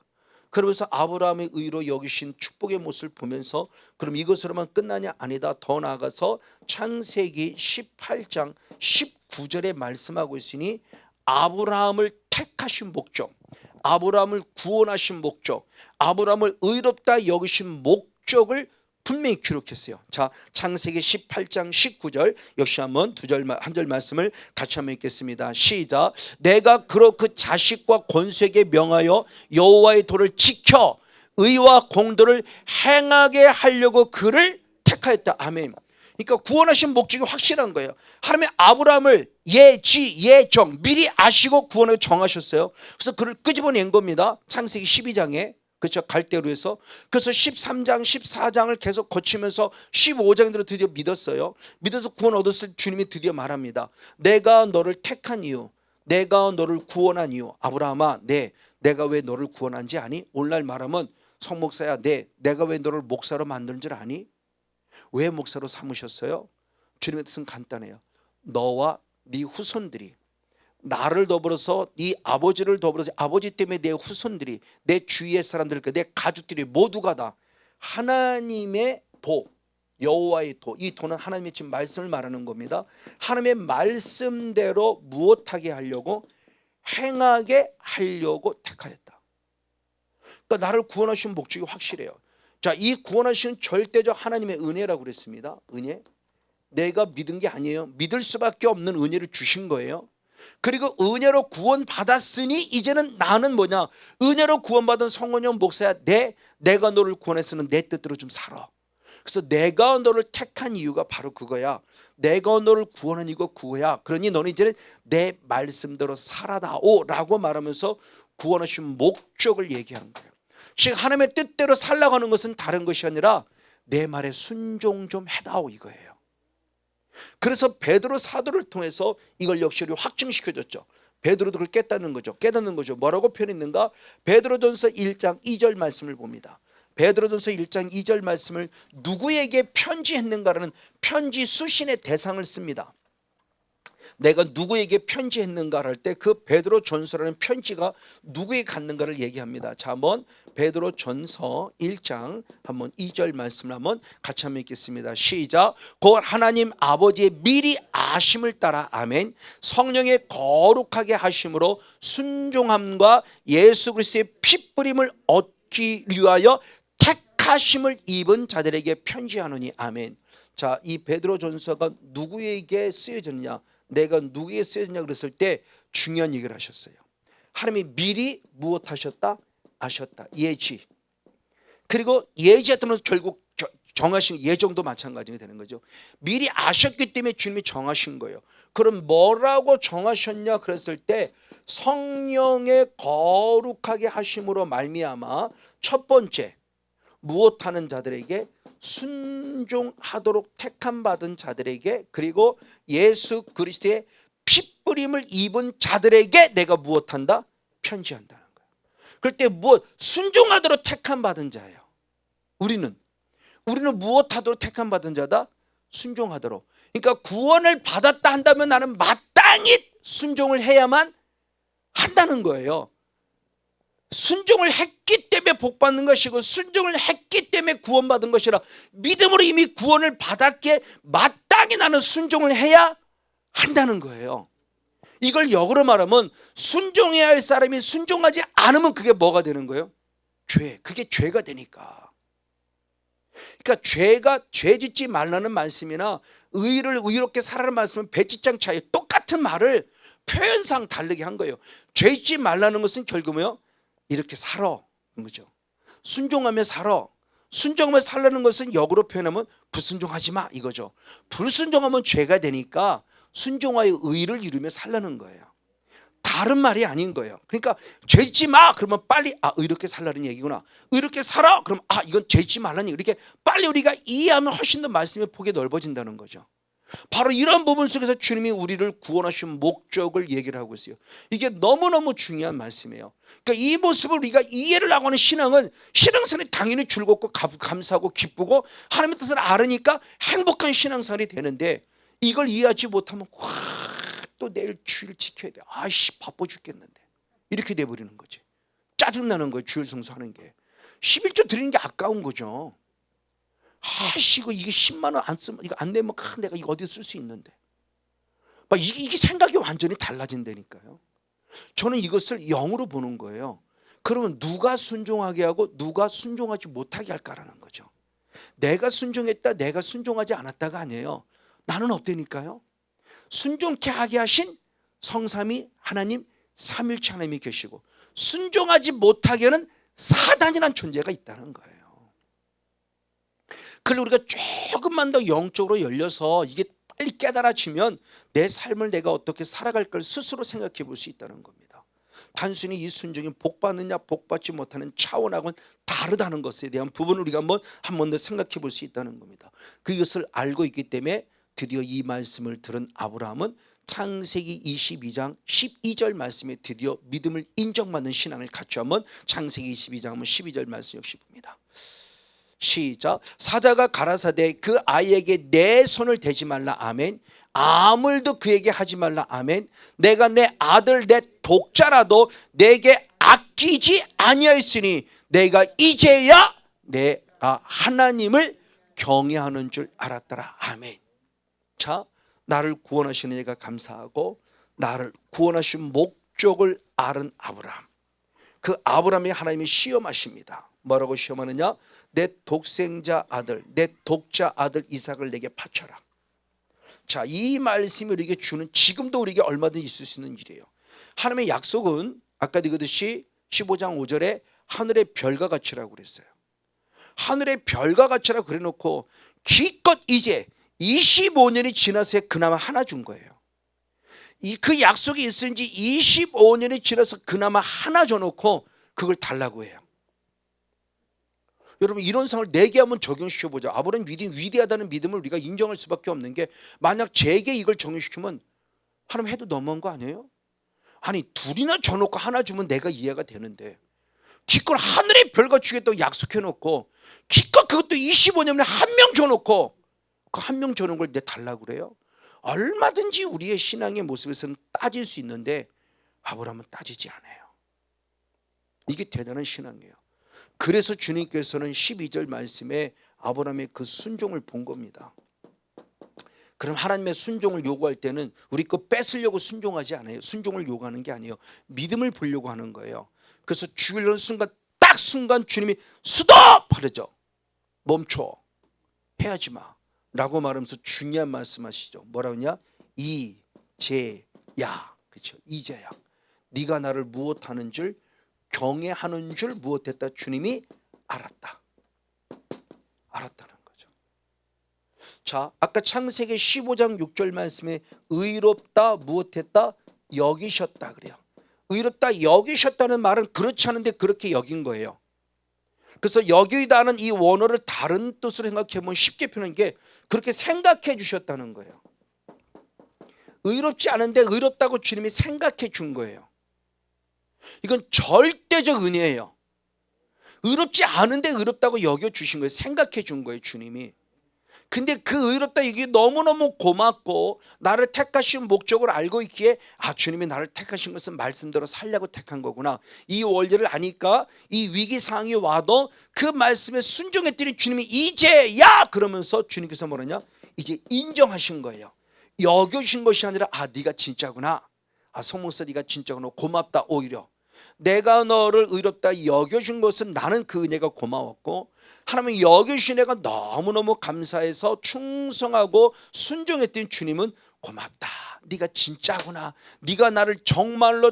그러면서 아브라함의 의로 여기신 축복의 모습을 보면서 그럼 이것으로만 끝나냐? 아니다. 더 나아가서 창세기 18장 19절에 말씀하고 있으니 아브라함을 택하신 목적, 아브라함을 구원하신 목적, 아브라함을 의롭다 여기신 목적을 분명히 기록했어요. 자, 창세기 18장 19절 역시 한번 한 절 말씀을 같이 한번 읽겠습니다. 시작. 내가 그로 그 자식과 권세에게 명하여 여호와의 도를 지켜 의와 공도를 행하게 하려고 그를 택하였다. 아멘. 그러니까 구원하신 목적이 확실한 거예요. 하나님의 아브라함을 예정 미리 아시고 구원을 정하셨어요. 그래서 그를 끄집어낸 겁니다. 창세기 12장에. 그렇죠. 갈대로에서. 그래서 13장 14장을 계속 거치면서 15장에 들어 드디어 믿었어요. 믿어서 구원 얻었을 주님이 드디어 말합니다. 내가 너를 택한 이유, 내가 너를 구원한 이유. 아브라함아, 내가 왜 너를 구원한지 아니? 오늘날 말하면 성목사야, 내가 왜 너를 목사로 만든 줄 아니? 왜 목사로 삼으셨어요? 주님의 뜻은 간단해요. 너와 네 후손들이 나를 더불어서 네 아버지를 더불어서 아버지 때문에 내 후손들이 내 주위의 사람들 내 가족들이 모두가 다 하나님의 도, 여호와의 도, 이 도는 하나님의 지금 말씀을 말하는 겁니다. 하나님의 말씀대로 무엇하게 하려고? 행하게 하려고 택하였다. 그러니까 나를 구원하신 목적이 확실해요. 자, 이 구원하시는 절대적 하나님의 은혜라고 그랬습니다. 은혜. 내가 믿은 게 아니에요. 믿을 수밖에 없는 은혜를 주신 거예요. 그리고 은혜로 구원받았으니 이제는 나는 뭐냐? 은혜로 구원받은 성원영 목사야, 내가 너를 구원했으면 내 뜻대로 좀 살아. 그래서 내가 너를 택한 이유가 바로 그거야. 내가 너를 구원한 이유가 그거야. 그러니 너는 이제는 내 말씀대로 살아다오 라고 말하면서 구원하신 목적을 얘기하는 거예요. 즉 하나님의 뜻대로 살라고 하는 것은 다른 것이 아니라 내 말에 순종 좀 해다오 이거예요. 그래서 베드로 사도를 통해서 이걸 역시 확증시켜줬죠. 베드로도 그걸 깨닫는 거죠. 뭐라고 표현했는가? 베드로전서 1장 2절 말씀을 봅니다. 베드로전서 1장 2절 말씀을 누구에게 편지했는가라는 편지 수신의 대상을 씁니다. 내가 누구에게 편지했는가 할 때 그 베드로 전서라는 편지가 누구에게 갔는가를 얘기합니다. 자, 한번 베드로 전서 1장 한번 2절 말씀을 한번 같이 한번 읽겠습니다. 시작. 곧 하나님 아버지의 미리 아심을 따라 아멘 성령의 거룩하게 하심으로 순종함과 예수 그리스도의 핏뿌림을 얻기 위하여 택하심을 입은 자들에게 편지하노니 아멘. 자, 이 베드로 전서가 누구에게 쓰여졌느냐, 내가 누구에게 쓰여졌냐 그랬을 때 중요한 얘기를 하셨어요. 하나님이 미리 무엇하셨다? 아셨다. 예지. 그리고 예지했던 것은 결국 정하신 예정도 마찬가지가 되는 거죠. 미리 아셨기 때문에 주님이 정하신 거예요. 그럼 뭐라고 정하셨냐 그랬을 때 성령의 거룩하게 하심으로 말미암아 첫 번째 무엇하는 자들에게 순종하도록 택함 받은 자들에게 그리고 예수 그리스도의 핏뿌림을 입은 자들에게 내가 무엇한다? 편지한다는 거예요. 그럴 때 무엇? 순종하도록 택함 받은 자예요. 우리는 무엇하도록 택함 받은 자다? 순종하도록. 그러니까 구원을 받았다 한다면 나는 마땅히 순종을 해야만 한다는 거예요. 순종을 했기 때문에 복 받는 것이고 순종을 했기 때문에 구원받은 것이라 믿음으로 이미 구원을 받았기에 마땅히 나는 순종을 해야 한다는 거예요. 이걸 역으로 말하면 순종해야 할 사람이 순종하지 않으면 그게 뭐가 되는 거예요? 죄. 그게 죄가 되니까. 그러니까 죄 짓지 말라는 말씀이나 의를 의롭게 살아라는 말씀은 배짓장 차이 똑같은 말을 표현상 다르게 한 거예요. 죄 짓지 말라는 것은 결국 뭐요? 이렇게 살아 거죠. 순종하며 살아. 순종하며 살라는 것은 역으로 표현하면 불순종하지 마 이거죠. 불순종하면 죄가 되니까 순종하여 의를 이루며 살라는 거예요. 다른 말이 아닌 거예요. 그러니까 죄 짓지 마 그러면 빨리 의롭게 살라는 얘기구나. 의롭게 살아 그럼 이건 죄 짓지 말라는 얘기. 이렇게 빨리 우리가 이해하면 훨씬 더 말씀의 폭이 넓어진다는 거죠. 바로 이런 부분 속에서 주님이 우리를 구원하신 목적을 얘기를 하고 있어요. 이게 너무너무 중요한 말씀이에요. 그러니까 이 모습을 우리가 이해를 하고 하는 신앙은 신앙생활이 당연히 즐겁고 감사하고 기쁘고 하나님의 뜻을 알으니까 행복한 신앙생활이 되는데 이걸 이해하지 못하면 또 내일 주일 지켜야 돼. 아이씨 바빠 죽겠는데 이렇게 돼버리는 거지. 짜증나는 거예요. 주일 성수하는 게. 11조 드리는 게 아까운 거죠. 아이씨 이게 10만 원 안 쓰면 이거 안 내면 내가 이거 어디에 쓸 수 있는데 막 이게 생각이 완전히 달라진다니까요. 저는 이것을 영으로 보는 거예요. 그러면 누가 순종하게 하고 누가 순종하지 못하게 할까라는 거죠. 내가 순종했다 내가 순종하지 않았다가 아니에요. 나는 없다니까요. 순종케 하게 하신 성삼위 하나님 삼일체 하나님이 계시고 순종하지 못하게 하는 사단이라는 존재가 있다는 거예요. 그걸 우리가 조금만 더 영적으로 열려서 이게 빨리 깨달아지면 내 삶을 내가 어떻게 살아갈 걸 스스로 생각해 볼 수 있다는 겁니다. 단순히 이 순종이 복 받느냐 복 받지 못하는 차원하고는 다르다는 것에 대한 부분을 우리가 한 번 더 생각해 볼 수 있다는 겁니다. 그것을 알고 있기 때문에 드디어 이 말씀을 들은 아브라함은 창세기 22장 12절 말씀에 드디어 믿음을 인정받는 신앙을 갖죠. 한번 창세기 22장 한번 12절 말씀 역시 봅니다. 시작. 사자가 가라사대 그 아이에게 내 손을 대지 말라 아멘 아물도 그에게 하지 말라 아멘 내가 내 아들 내 독자라도 내게 아끼지 아니하였으니 내가 이제야 내가 하나님을 경외하는 줄 알았더라 아멘. 자, 나를 구원하시는 이가 감사하고 나를 구원하신 목적을 아는 아브라함. 그 아브라함이 하나님이 시험하십니다. 뭐라고 시험하느냐? 내 독생자 아들 내 독자 아들 이삭을 내게 바쳐라. 자, 이 말씀이 우리에게 주는 지금도 우리에게 얼마든지 있을 수 있는 일이에요. 하나님의 약속은 아까 읽었듯이 15장 5절에 하늘의 별과 같이라고 그랬어요. 하늘의 별과 같이라고 그래놓고 기껏 이제 25년이 지나서 그나마 하나 준 거예요. 그 약속이 있은 지 25년이 지나서 그나마 하나 줘놓고 그걸 달라고 해요. 여러분 이런 상황을 4개 한번 적용시켜보자. 아브라함 위대하다는 믿음을 우리가 인정할 수밖에 없는 게 만약 제게 이걸 적용시키면 하나님 해도 너무한 거 아니에요? 아니 둘이나 줘놓고 하나 주면 내가 이해가 되는데 기껏 하늘의 별과 주겠다고 약속해놓고 기껏 그것도 25년에 한 명 줘놓고 그 한 명 줘놓은 걸 내 달라고 그래요? 얼마든지 우리의 신앙의 모습에서는 따질 수 있는데 아브라함은 따지지 않아요. 이게 대단한 신앙이에요. 그래서 주님께서는 12절 말씀에 아브라함의 그 순종을 본 겁니다. 그럼 하나님의 순종을 요구할 때는 우리 거 뺏으려고 순종하지 않아요. 순종을 요구하는 게 아니에요. 믿음을 보려고 하는 거예요. 그래서 죽이려는 순간 딱 순간 주님이 스톱! 하죠. 멈춰. 해야지 마. 라고 말하면서 중요한 말씀하시죠. 뭐라고 하냐? 이제야. 그렇죠. 이제야. 네가 나를 무엇하는 줄 경외하는 줄 무엇했다? 주님이 알았다. 알았다는 거죠. 자, 아까 창세기 15장 6절 말씀에 의롭다 무엇했다? 여기셨다 그래요. 의롭다 여기셨다는 말은 그렇지 않은데 그렇게 여긴 거예요. 그래서 여기다는 이 원어를 다른 뜻으로 생각해보면 쉽게 표현한 게 그렇게 생각해 주셨다는 거예요. 의롭지 않은데 의롭다고 주님이 생각해 준 거예요. 이건 절대적 은혜예요. 의롭지 않은데 의롭다고 여겨주신 거예요. 생각해 준 거예요, 주님이. 근데 그 의롭다 이게 너무너무 고맙고 나를 택하신 목적을 알고 있기에 주님이 나를 택하신 것은 말씀대로 살려고 택한 거구나. 이 원리를 아니까 이 위기상황이 와도 그 말씀에 순종했더니 주님이 이제야 그러면서 주님께서 뭐라냐? 이제 인정하신 거예요. 여겨주신 것이 아니라 네가 진짜구나. 성목사 네가 진짜구나. 고맙다. 오히려 내가 너를 의롭다 여겨준 것은 나는 그 은혜가 고마웠고 하나님이 여겨주신 애가 너무너무 감사해서 충성하고 순종했더니 주님은 고맙다. 네가 진짜구나. 네가 나를 정말로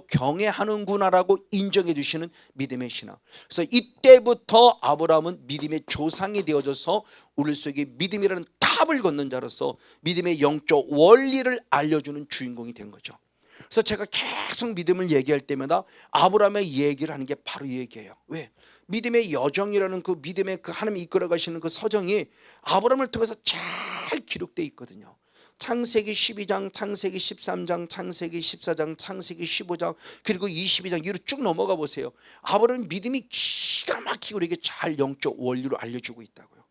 경외하는구나라고 인정해 주시는 믿음의 신앙. 그래서 이때부터 아브라함은 믿음의 조상이 되어져서 우리 속에 믿음이라는 탑을 걷는 자로서 믿음의 영적 원리를 알려주는 주인공이 된 거죠. 그래서 제가 계속 믿음을 얘기할 때마다 아브라함의 얘기를 하는 게 바로 이 얘기예요. 왜? 믿음의 여정이라는 그 믿음의 그 하나님이 이끌어 가시는 그 서정이 아브라함을 통해서 잘 기록되어 있거든요. 창세기 12장, 창세기 13장, 창세기 14장, 창세기 15장 그리고 22장 위로 쭉 넘어가 보세요. 아브라함의 믿음이 기가 막히게 우리에게 잘 영적 원리로 알려주고 있다고요.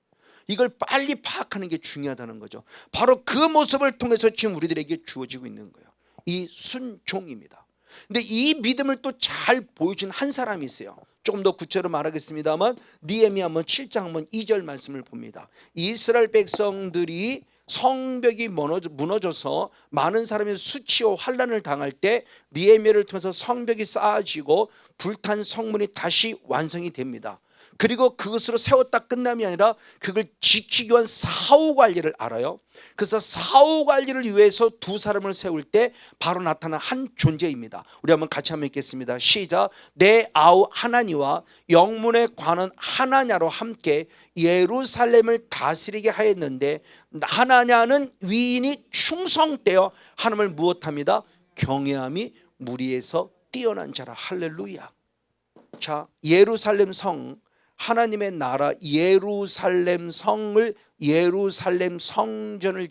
이걸 빨리 파악하는 게 중요하다는 거죠. 바로 그 모습을 통해서 지금 우리들에게 주어지고 있는 거예요. 이 순종입니다. 근데 이 믿음을 또 잘 보여준 한 사람이 있어요. 조금 더 구체로 말하겠습니다만 느헤미야 한번 7장 한번 2절 말씀을 봅니다. 이스라엘 백성들이 성벽이 무너져서 많은 사람이 수치와 환난을 당할 때 느헤미야를 통해서 성벽이 쌓아지고 불탄 성문이 다시 완성이 됩니다. 그리고 그것으로 세웠다 끝남이 아니라 그걸 지키기 위한 사후관리를 알아요. 그래서 사후관리를 위해서 두 사람을 세울 때 바로 나타난 한 존재입니다. 우리 한번 같이 한번 읽겠습니다. 시작. 내 아우 하나니와 영문에 관한 하나냐로 함께 예루살렘을 다스리게 하였는데 하나냐는 위인이 충성되어 하나님을 무엇합니다? 경외함이 무리에서 뛰어난 자라. 할렐루야. 자, 예루살렘 성 하나님의 나라 예루살렘 성을 예루살렘 성전을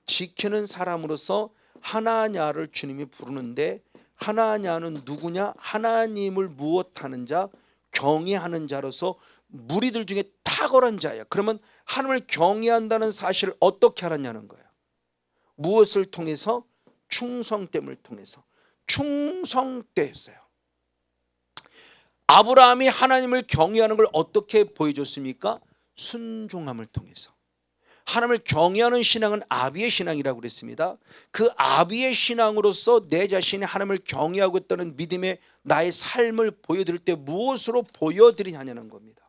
지키는 사람으로서 하나냐를 주님이 부르는데 하나냐는 누구냐? 하나님을 무엇하는 자? 경외하는 자로서 무리들 중에 탁월한 자야. 그러면 하나님을 경외한다는 사실을 어떻게 알았냐는 거예요. 무엇을 통해서? 충성됨을 통해서. 충성되었어요. 아브라함이 하나님을 경외하는 걸 어떻게 보여줬습니까? 순종함을 통해서. 하나님을 경외하는 신앙은 아비의 신앙이라고 그랬습니다. 그 아비의 신앙으로서 내 자신이 하나님을 경외하고 있다는 믿음의 나의 삶을 보여드릴 때 무엇으로 보여드리냐는 겁니다.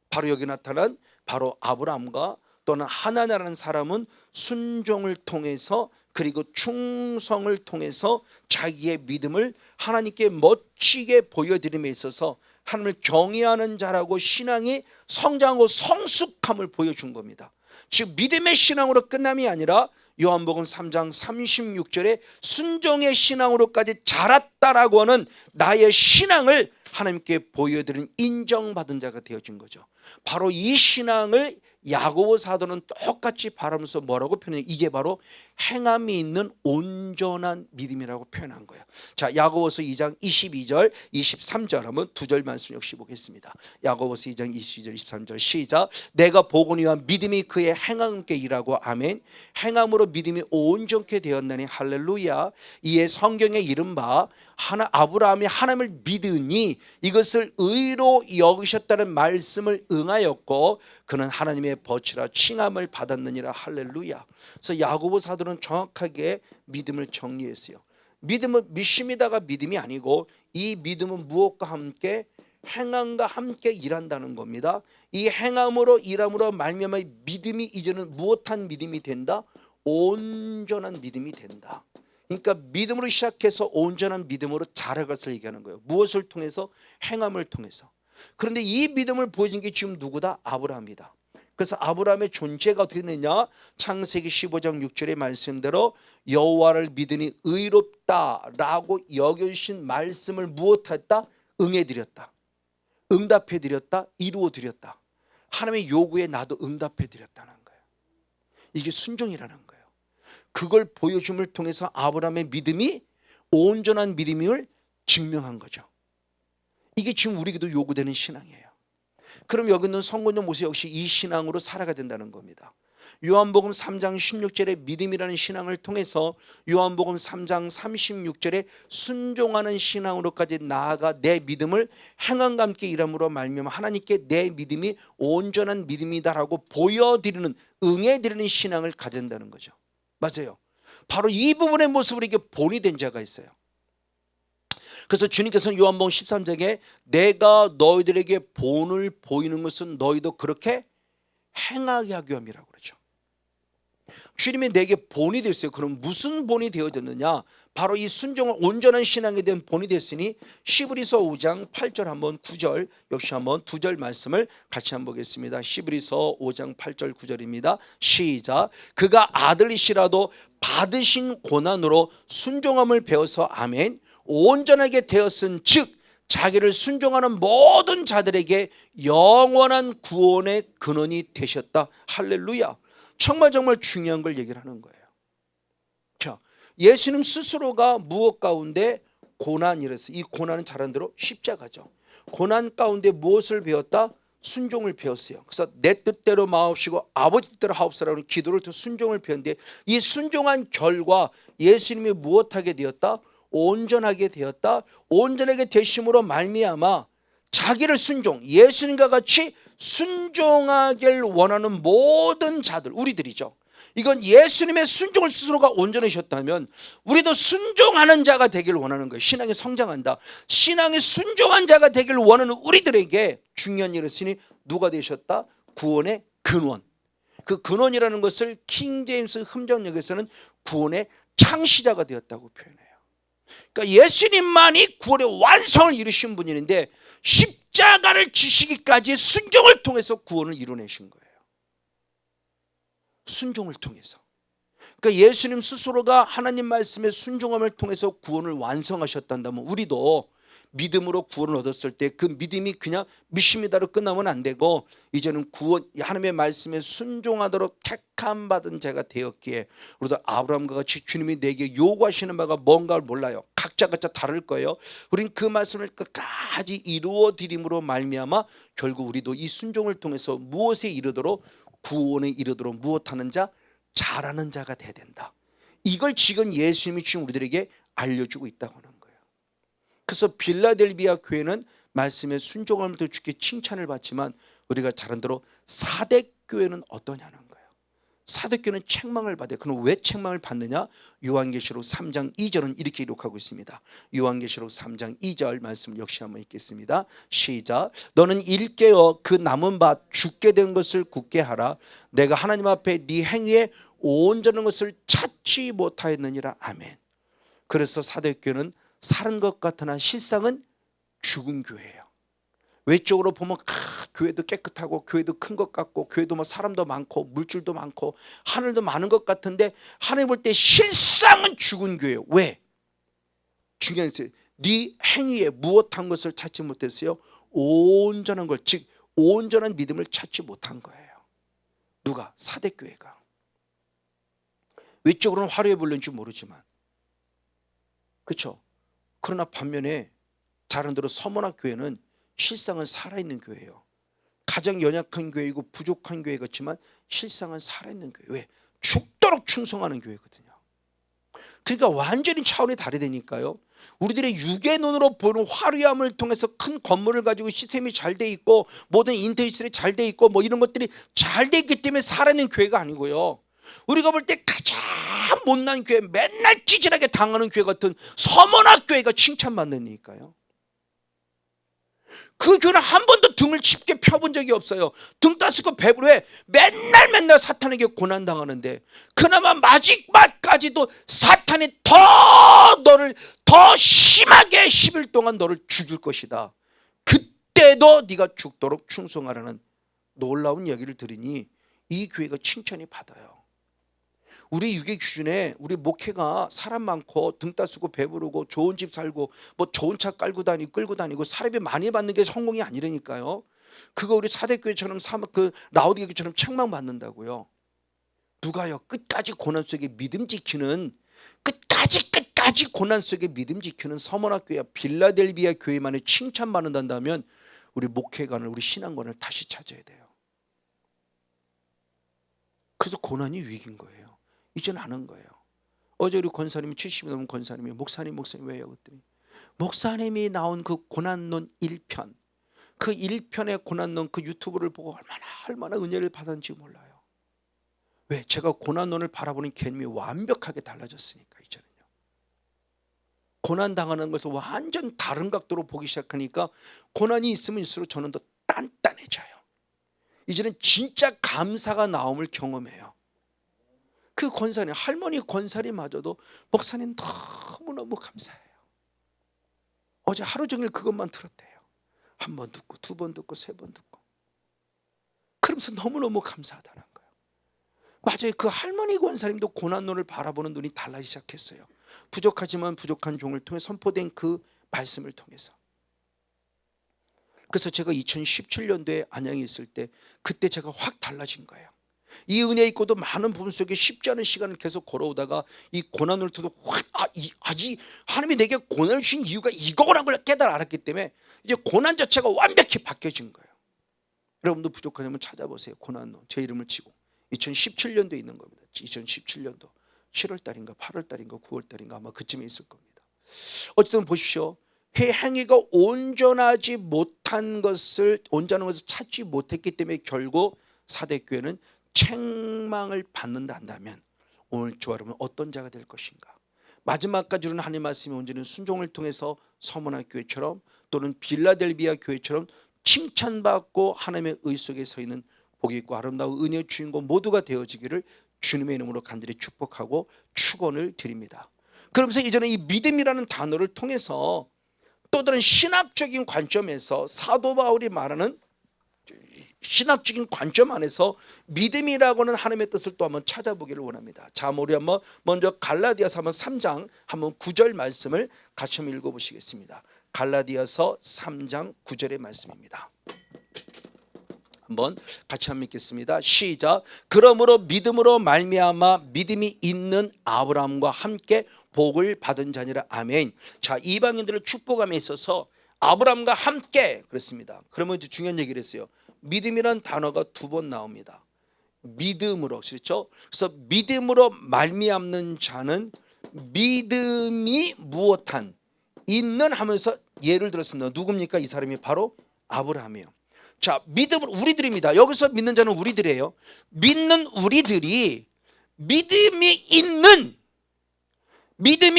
바로 여기 나타난 바로 아브라함과 또는 하나냐라는 사람은 순종을 통해서 그리고 충성을 통해서 자기의 믿음을 하나님께 멋지게 보여드림에 있어서 하나님을 경외하는 자라고 신앙이 성장하고 성숙함을 보여준 겁니다. 즉 믿음의 신앙으로 끝남이 아니라 요한복음 3장 36절에 순종의 신앙으로까지 자랐다라고 하는 나의 신앙을 하나님께 보여드린 인정받은 자가 되어진 거죠. 바로 이 신앙을 야고보 사도는 똑같이 바라면서 뭐라고 표현해요? 이게 바로 행함이 있는 온전한 믿음이라고 표현한 거예요. 자, 야고보서 2장 22절 23절 한번 두 절 말씀 역시 보겠습니다. 야고보서 2장 22절 23절 시작. 내가 보거니와 믿음이 그의 행함과 함께 일하고 아멘. 행함으로 믿음이 온전케 되었나니 할렐루야. 이에 성경에 이른바 아브라함이 하나님을 믿으니 이것을 의로 여기셨다는 말씀을 응하였고 그는 하나님의 벗이라 칭함을 받았느니라. 할렐루야. 그래서 야고보 사도는 정확하게 믿음을 정리했어요. 믿음은 믿습니다가 믿음이 아니고 이 믿음은 무엇과 함께? 행함과 함께 일한다는 겁니다. 이 행함으로 일함으로 말미암아 믿음이 이제는 무엇한 믿음이 된다? 온전한 믿음이 된다. 그러니까 믿음으로 시작해서 온전한 믿음으로 자랄 것을 얘기하는 거예요. 무엇을 통해서? 행함을 통해서. 그런데 이 믿음을 보여준 게 지금 누구다? 아브라함이다. 그래서 아브라함의 존재가 어떻게 되느냐? 창세기 15장 6절의 말씀대로 여호와를 믿으니 의롭다라고 여겨주신 말씀을 무엇했다? 응해드렸다. 응답해드렸다. 이루어드렸다. 하나님의 요구에 나도 응답해드렸다는 거예요. 이게 순종이라는 거예요. 그걸 보여줌을 통해서 아브라함의 믿음이 온전한 믿음임을 증명한 거죠. 이게 지금 우리에게도 요구되는 신앙이에요. 그럼 여기 있는 성도님 모세 역시 이 신앙으로 살아가야 된다는 겁니다. 요한복음 3장 16절의 믿음이라는 신앙을 통해서 요한복음 3장 36절에 순종하는 신앙으로까지 나아가 내 믿음을 행함과 함께 일함으로 말미암아 하나님께 내 믿음이 온전한 믿음이다라고 보여드리는 응해드리는 신앙을 가진다는 거죠. 맞아요. 바로 이 부분의 모습으로 이게 본이 된 자가 있어요. 그래서 주님께서는 요한복음 13장에 내가 너희들에게 본을 보이는 것은 너희도 그렇게 행하게 하기 위함이라고 그러죠. 주님이 내게 본이 됐어요. 그럼 무슨 본이 되어졌느냐? 바로 이 순종을 온전한 신앙에 대한 본이 됐으니 시브리서 5장 8절 한번 9절 역시 한번 두 절 말씀을 같이 한번 보겠습니다. 시브리서 5장 8절 9절입니다. 시작. 그가 아들이시라도 받으신 고난으로 순종함을 배워서 아멘 온전하게 되었은 즉 자기를 순종하는 모든 자들에게 영원한 구원의 근원이 되셨다. 할렐루야. 정말 중요한 걸 얘기를 하는 거예요. 자, 예수님 스스로가 무엇 가운데 고난이랬어요. 이 고난은 잘 아는 대로 십자가죠. 고난 가운데 무엇을 배웠다? 순종을 배웠어요. 그래서 내 뜻대로 마옵시고 아버지 뜻대로 하옵소서라는 기도를 통해 순종을 배웠는데 이 순종한 결과 예수님이 무엇하게 되었다? 온전하게 되었다. 온전하게 되심으로 말미암아 자기를 순종, 예수님과 같이 순종하길 원하는 모든 자들, 우리들이죠. 이건 예수님의 순종을 스스로가 온전하셨다면 우리도 순종하는 자가 되길 원하는 거예요. 신앙이 성장한다. 신앙이 순종한 자가 되길 원하는 우리들에게 중요한 일을 했으니 누가 되셨다? 구원의 근원. 그 근원이라는 것을 킹제임스 흠정역에서는 구원의 창시자가 되었다고 표현해요. 그러니까 예수님만이 구원의 완성을 이루신 분인데 십자가를 지시기까지 순종을 통해서 구원을 이루내신 거예요. 순종을 통해서. 그러니까 예수님 스스로가 하나님 말씀의 순종함을 통해서 구원을 완성하셨단다면 우리도 믿음으로 구원을 얻었을 때 그 믿음이 그냥 믿습니다로 끝나면 안 되고 이제는 구원 하나님의 말씀에 순종하도록 택함 받은 자가 되었기에 우리도 아브라함과 같이 주님이 내게 요구하시는 바가 뭔가를 몰라요. 각자 다를 거예요. 우리는 그 말씀을 끝까지 이루어 드림으로 말미암아 결국 우리도 이 순종을 통해서 무엇에 이르도록 구원에 이르도록 무엇하는 자? 잘하는 자가 돼야 된다. 이걸 지금 예수님이 지금 우리들에게 알려주고 있다고 하는 거예요. 그래서 빌라델비아 교회는 말씀에 순종함을 통해 주께 칭찬을 받지만 우리가 잘 아는 대로 사대교회는 어떠냐는 거예요. 사대교회는 책망을 받아요. 그럼 왜 책망을 받느냐? 요한계시록 3장 2절은 이렇게 기록하고 있습니다. 요한계시록 3장 2절 말씀 역시 한번 읽겠습니다. 시작. 너는 일깨어 그 남은 바 죽게 된 것을 굳게 하라. 내가 하나님 앞에 네 행위에 온전한 것을 찾지 못하였느니라. 아멘. 그래서 사대교회는 사는 것 같으나 실상은 죽은 교회예요. 외적으로 보면 교회도 깨끗하고 교회도 큰 것 같고 교회도 뭐 사람도 많고 물줄도 많고 하늘도 많은 것 같은데 하나님 볼 때 실상은 죽은 교회예요. 왜? 중요한 것은 네 행위에 무엇한 것을 찾지 못했어요? 온전한 걸, 즉 온전한 믿음을 찾지 못한 거예요. 누가? 사대교회가. 외적으로는 화려해 보이는지 모르지만, 그렇죠? 그러나 반면에 다른 대로 서문학 교회는 실상은 살아있는 교회예요. 가장 연약한 교회이고 부족한 교회 같지만 실상은 살아있는 교회. 왜? 죽도록 충성하는 교회거든요. 그러니까 완전히 차원이 다르다니까요. 우리들의 육의 눈으로 보는 화려함을 통해서 큰 건물을 가지고 시스템이 잘 돼 있고 모든 인터넷이 잘 돼 있고 뭐 이런 것들이 잘 돼 있기 때문에 살아있는 교회가 아니고요. 우리가 볼 때 가장 못난 교회, 맨날 찌질하게 당하는 교회 같은 서문학 교회가 칭찬받는다니까요. 그 교회는 한 번도 등을 짚게 펴본 적이 없어요. 등 따스고 배부르해 맨날 사탄에게 고난당하는데, 그나마 마지막까지도 사탄이 더 너를 더 심하게 10일 동안 너를 죽일 것이다. 그때도 네가 죽도록 충성하라는 놀라운 이야기를 들으니 이 교회가 칭찬이 받아요. 우리 유괴 기준에 우리 목회가 사람 많고 등 따쓰고 배부르고 좋은 집 살고 뭐 좋은 차 끌고 다니고 사람이 많이 받는 게 성공이 아니라니까요. 그거 우리 사대교회처럼 그 라오디게교처럼 책망 받는다고요. 누가요? 끝까지 고난 속에 믿음 지키는, 끝까지 고난 속에 믿음 지키는 서머나교회와 빌라델비아 교회만의 칭찬받는다면 우리 목회관을, 우리 신앙관을 다시 찾아야 돼요. 그래서 고난이 위기인 거예요. 이제는 아는 거예요. 어제 우리 권사님이 70이 넘은 권사님이 목사님 왜요? 그랬더니 목사님이 나온 그 고난론 1편, 그 1편의 고난론 그 유튜브를 보고 얼마나 은혜를 받았는지 몰라요. 왜? 제가 고난론을 바라보는 개념이 완벽하게 달라졌으니까. 이제는요. 고난당하는 것을 완전 다른 각도로 보기 시작하니까 고난이 있으면 있을수록 저는 더 단단해져요. 이제는 진짜 감사가 나옴을 경험해요. 그 권사님, 할머니 권사님마저도 목사님 너무너무 감사해요. 어제 하루 종일 그것만 들었대요. 한 번 듣고 두 번 듣고 세 번 듣고. 그러면서 너무너무 감사하다는 거예요. 맞아요. 그 할머니 권사님도 고난론을 바라보는 눈이 달라지기 시작했어요. 부족하지만 부족한 종을 통해 선포된 그 말씀을 통해서. 그래서 제가 2017년도에 안양에 있을 때 그때 제가 확 달라진 거예요. 이 은혜 있고도 많은 부분 속에 쉽지 않은 시간을 계속 걸어오다가 이 고난을 통해 확 하나님이 내게 고난을 주신 이유가 이거라는 걸 알았기 때문에 이제 고난 자체가 완벽히 바뀌어진 거예요. 여러분도 부족하냐면 찾아보세요. 고난론 제 이름을 치고 2017년도에 있는 겁니다. 2017년도 7월 달인가 8월 달인가 9월 달인가 아마 그쯤에 있을 겁니다. 어쨌든 보십시오. 행위가 온전하지 못한 것을 온전한 것을 찾지 못했기 때문에 결국 사대교회는 책망을 받는다 한다면 오늘 저와 여러분 어떤 자가 될 것인가? 마지막까지는 하나님 말씀이 온전히 순종을 통해서 서문학 교회처럼 또는 빌라델비아 교회처럼 칭찬받고 하나님의 의 속에 서 있는 복이 있고 아름다운 은혜의 주인공 모두가 되어지기를 주님의 이름으로 간절히 축복하고 축원을 드립니다. 그러면서 이제는 이 믿음이라는 단어를 통해서 또 다른 신학적인 관점에서 사도 바울이 말하는 신학적인 관점 안에서 믿음이라고는 하나님의 뜻을 또 한번 찾아보기를 원합니다. 자, 우리 한번 먼저 갈라디아서 3장 9절 말씀을 같이 한번 읽어보시겠습니다. 갈라디아서 3장 9절의 말씀입니다. 한번 같이 한번 읽겠습니다. 시작. 그러므로 믿음으로 말미암아 믿음이 있는 아브라함과 함께 복을 받은 자니라. 아멘. 자, 이방인들을 축복함에 있어서 아브라함과 함께 그랬습니다. 그러면 이제 중요한 얘기를 했어요. 믿음이란 단어가 2번 나옵니다. 믿음으로, 그렇죠? 그래서 믿음으로 말미암는 자는 믿음이 무엇한 있는 하면서 예를 들었습니다. 누굽니까? 이 사람이 바로 아브라함이에요. 자, 믿음으로 우리들입니다. 여기서 믿는 자는 우리들이에요. 믿는 우리들이 믿음이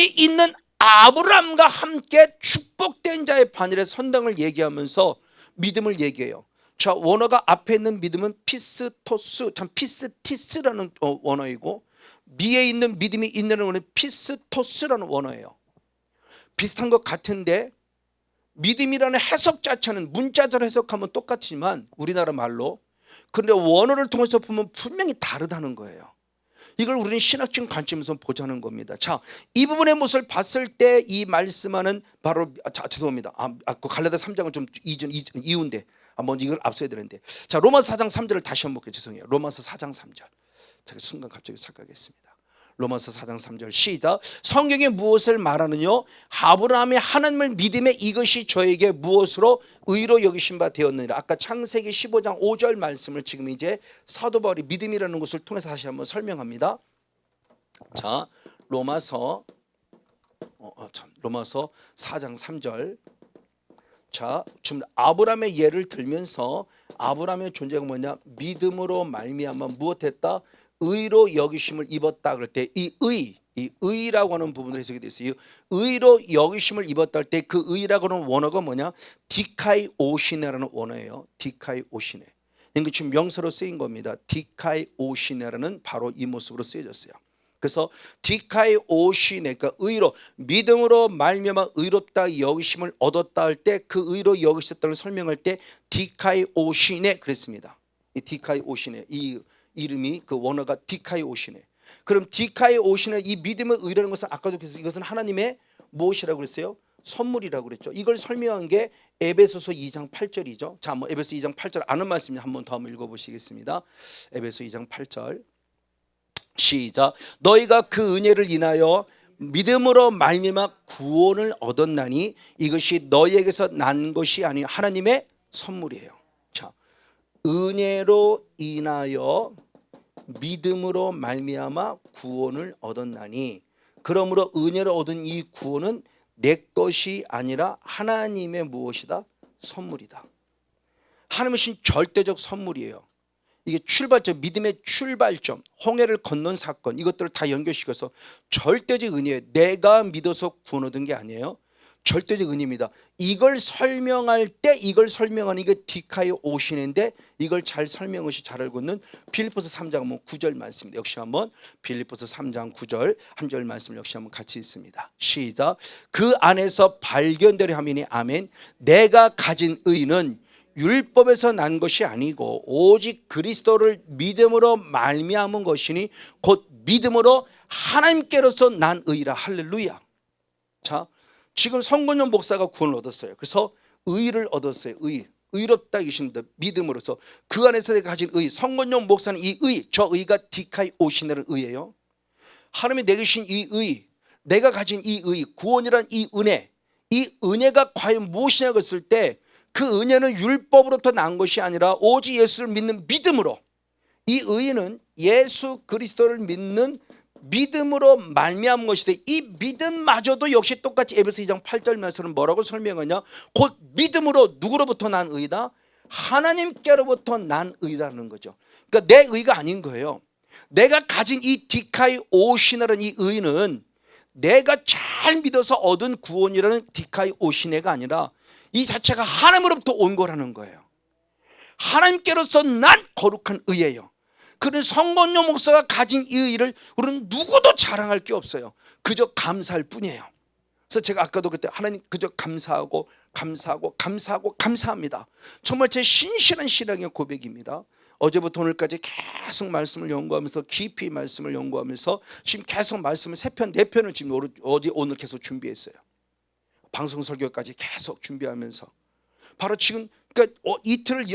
있는 아브라함과 함께 축복된 자의 반열에 선당을 얘기하면서 믿음을 얘기해요. 자, 원어가 앞에 있는 믿음은 피스토스, 참 피스티스라는 원어이고 미에 있는 믿음이 있는 원어는 피스토스라는 원어예요. 비슷한 것 같은데 믿음이라는 해석 자체는 문자적으로 해석하면 똑같지만 우리나라 말로, 그런데 원어를 통해서 보면 분명히 다르다는 거예요. 이걸 우리는 신학적인 관점에서 보자는 겁니다. 자, 이 부분의 모습을 봤을 때 이 말씀하는 바로 죄송합니다. 그 갈라디아 3장은 좀 이유인데 한번 이걸 앞서야 되는데, 자, 로마서 4장 3절을 다시 한번 볼게요. 죄송해요. 로마서 4장 3절. 제가 순간 갑자기 착각했습니다. 로마서 4장 3절 시작. 성경이 무엇을 말하느냐? 아브라함이 하나님을 믿음에 이것이 저에게 무엇으로 의로 여기신 바 되었느니라. 아까 창세기 15장 5절 말씀을 지금 이제 사도 바울이 믿음이라는 것을 통해서 다시 한번 설명합니다. 자, 로마서 4장 3절. 자, 지금 아브라함의 예를 들면서 아브라함의 존재가 뭐냐? 믿음으로 말미암아 무엇했다? 의로 여기심을 입었다. 그럴 때 이 의라고 하는 부분으로 해석이 되어 있어요. 의로 여기심을 입었다 할 때 그 의라고 하는 원어가 뭐냐? 디카이 오시네라는 원어예요. 디카이 오시네. 이게 지금 명사로 쓰인 겁니다. 디카이 오시네라는 바로 이 모습으로 쓰여졌어요. 그래서 디카이 오시네, 그러니까 의로, 믿음으로 말미암아 의롭다 여기심을 얻었다 할 때 그 의로 여기셨다를 설명할 때 디카이 오시네 그랬습니다. 이 디카이 오시네, 이 이름이 그 원어가 디카이 오시네. 그럼 디카이 오시네, 이 믿음의 의라는 것은 아까도 그래서 이것은 하나님의 무엇이라고 그랬어요? 선물이라고 그랬죠. 이걸 설명한 게 에베소서 2장 8절이죠. 자, 한번 에베소 2장 8절 아는 말씀 한번 더 한번 읽어보시겠습니다. 에베소 2장 8절 시작. 너희가 그 은혜를 인하여 믿음으로 말미암아 구원을 얻었나니 이것이 너희에게서 난 것이 아니요 하나님의 선물이에요. 자, 은혜로 인하여 믿음으로 말미암아 구원을 얻었나니, 그러므로 은혜로 얻은 이 구원은 내 것이 아니라 하나님의 무엇이다? 선물이다. 하나님의 신 절대적 선물이에요. 이게 출발점, 믿음의 출발점, 홍해를 건넌 사건, 이것들을 다 연결시켜서 절대적 은혜예요. 내가 믿어서 구원 얻은 게 아니에요. 절대적 은혜입니다. 이걸 설명할 때 이걸 설명하는 이게 디카이 오시는데, 이걸 잘 설명하시 잘 알고 있는 빌립보서 3장 9절 말씀입니다. 역시 한번 빌립보서 3장 9절 한 절 말씀을 역시 한번 같이 읽습니다. 시작. 그 안에서 발견되려 함이니 아멘. 내가 가진 의는 율법에서 난 것이 아니고 오직 그리스도를 믿음으로 말미암은 것이니 곧 믿음으로 하나님께로서 난 의라. 할렐루야. 자, 지금 성건용 목사가 구원을 얻었어요. 그래서 의를 얻었어요. 의롭다 이십니다. 믿음으로서 그 안에서 내가 가진 의. 성건용 목사는 이 의, 저 의가 디카이 오시네는 의예요. 하나님이 내게 주신 이 의, 내가 가진 이 의, 구원이란 이 은혜, 이 은혜가 과연 무엇이냐고 했을 때 그 은혜는 율법으로부터 난 것이 아니라 오직 예수를 믿는 믿음으로, 이 의는 예수 그리스도를 믿는 믿음으로 말미암은 것이되, 이 믿음마저도 역시 똑같이 에베소 2장 8절 말씀은 뭐라고 설명하냐? 곧 믿음으로 누구로부터 난 의다? 하나님께로부터 난 의다는 거죠. 그러니까 내 의가 아닌 거예요. 내가 가진 이 디카이 오시네라는 이 의는 내가 잘 믿어서 얻은 구원이라는 디카이 오시네가 아니라 이 자체가 하나님으로부터 온 거라는 거예요. 하나님께로서 난 거룩한 의예요. 그런 성건용 목사가 가진 이 의를 우리는 누구도 자랑할 게 없어요. 그저 감사할 뿐이에요. 그래서 제가 아까도 그때 하나님 그저 감사하고 감사합니다. 정말 제 신실한 신앙의 고백입니다. 어제부터 오늘까지 계속 말씀을 연구하면서 깊이 말씀을 연구하면서 지금 계속 말씀을 3편 4편을 지금 어제 오늘 계속 준비했어요. 방송 설교까지 계속 준비하면서 바로 지금 그러니까 이틀을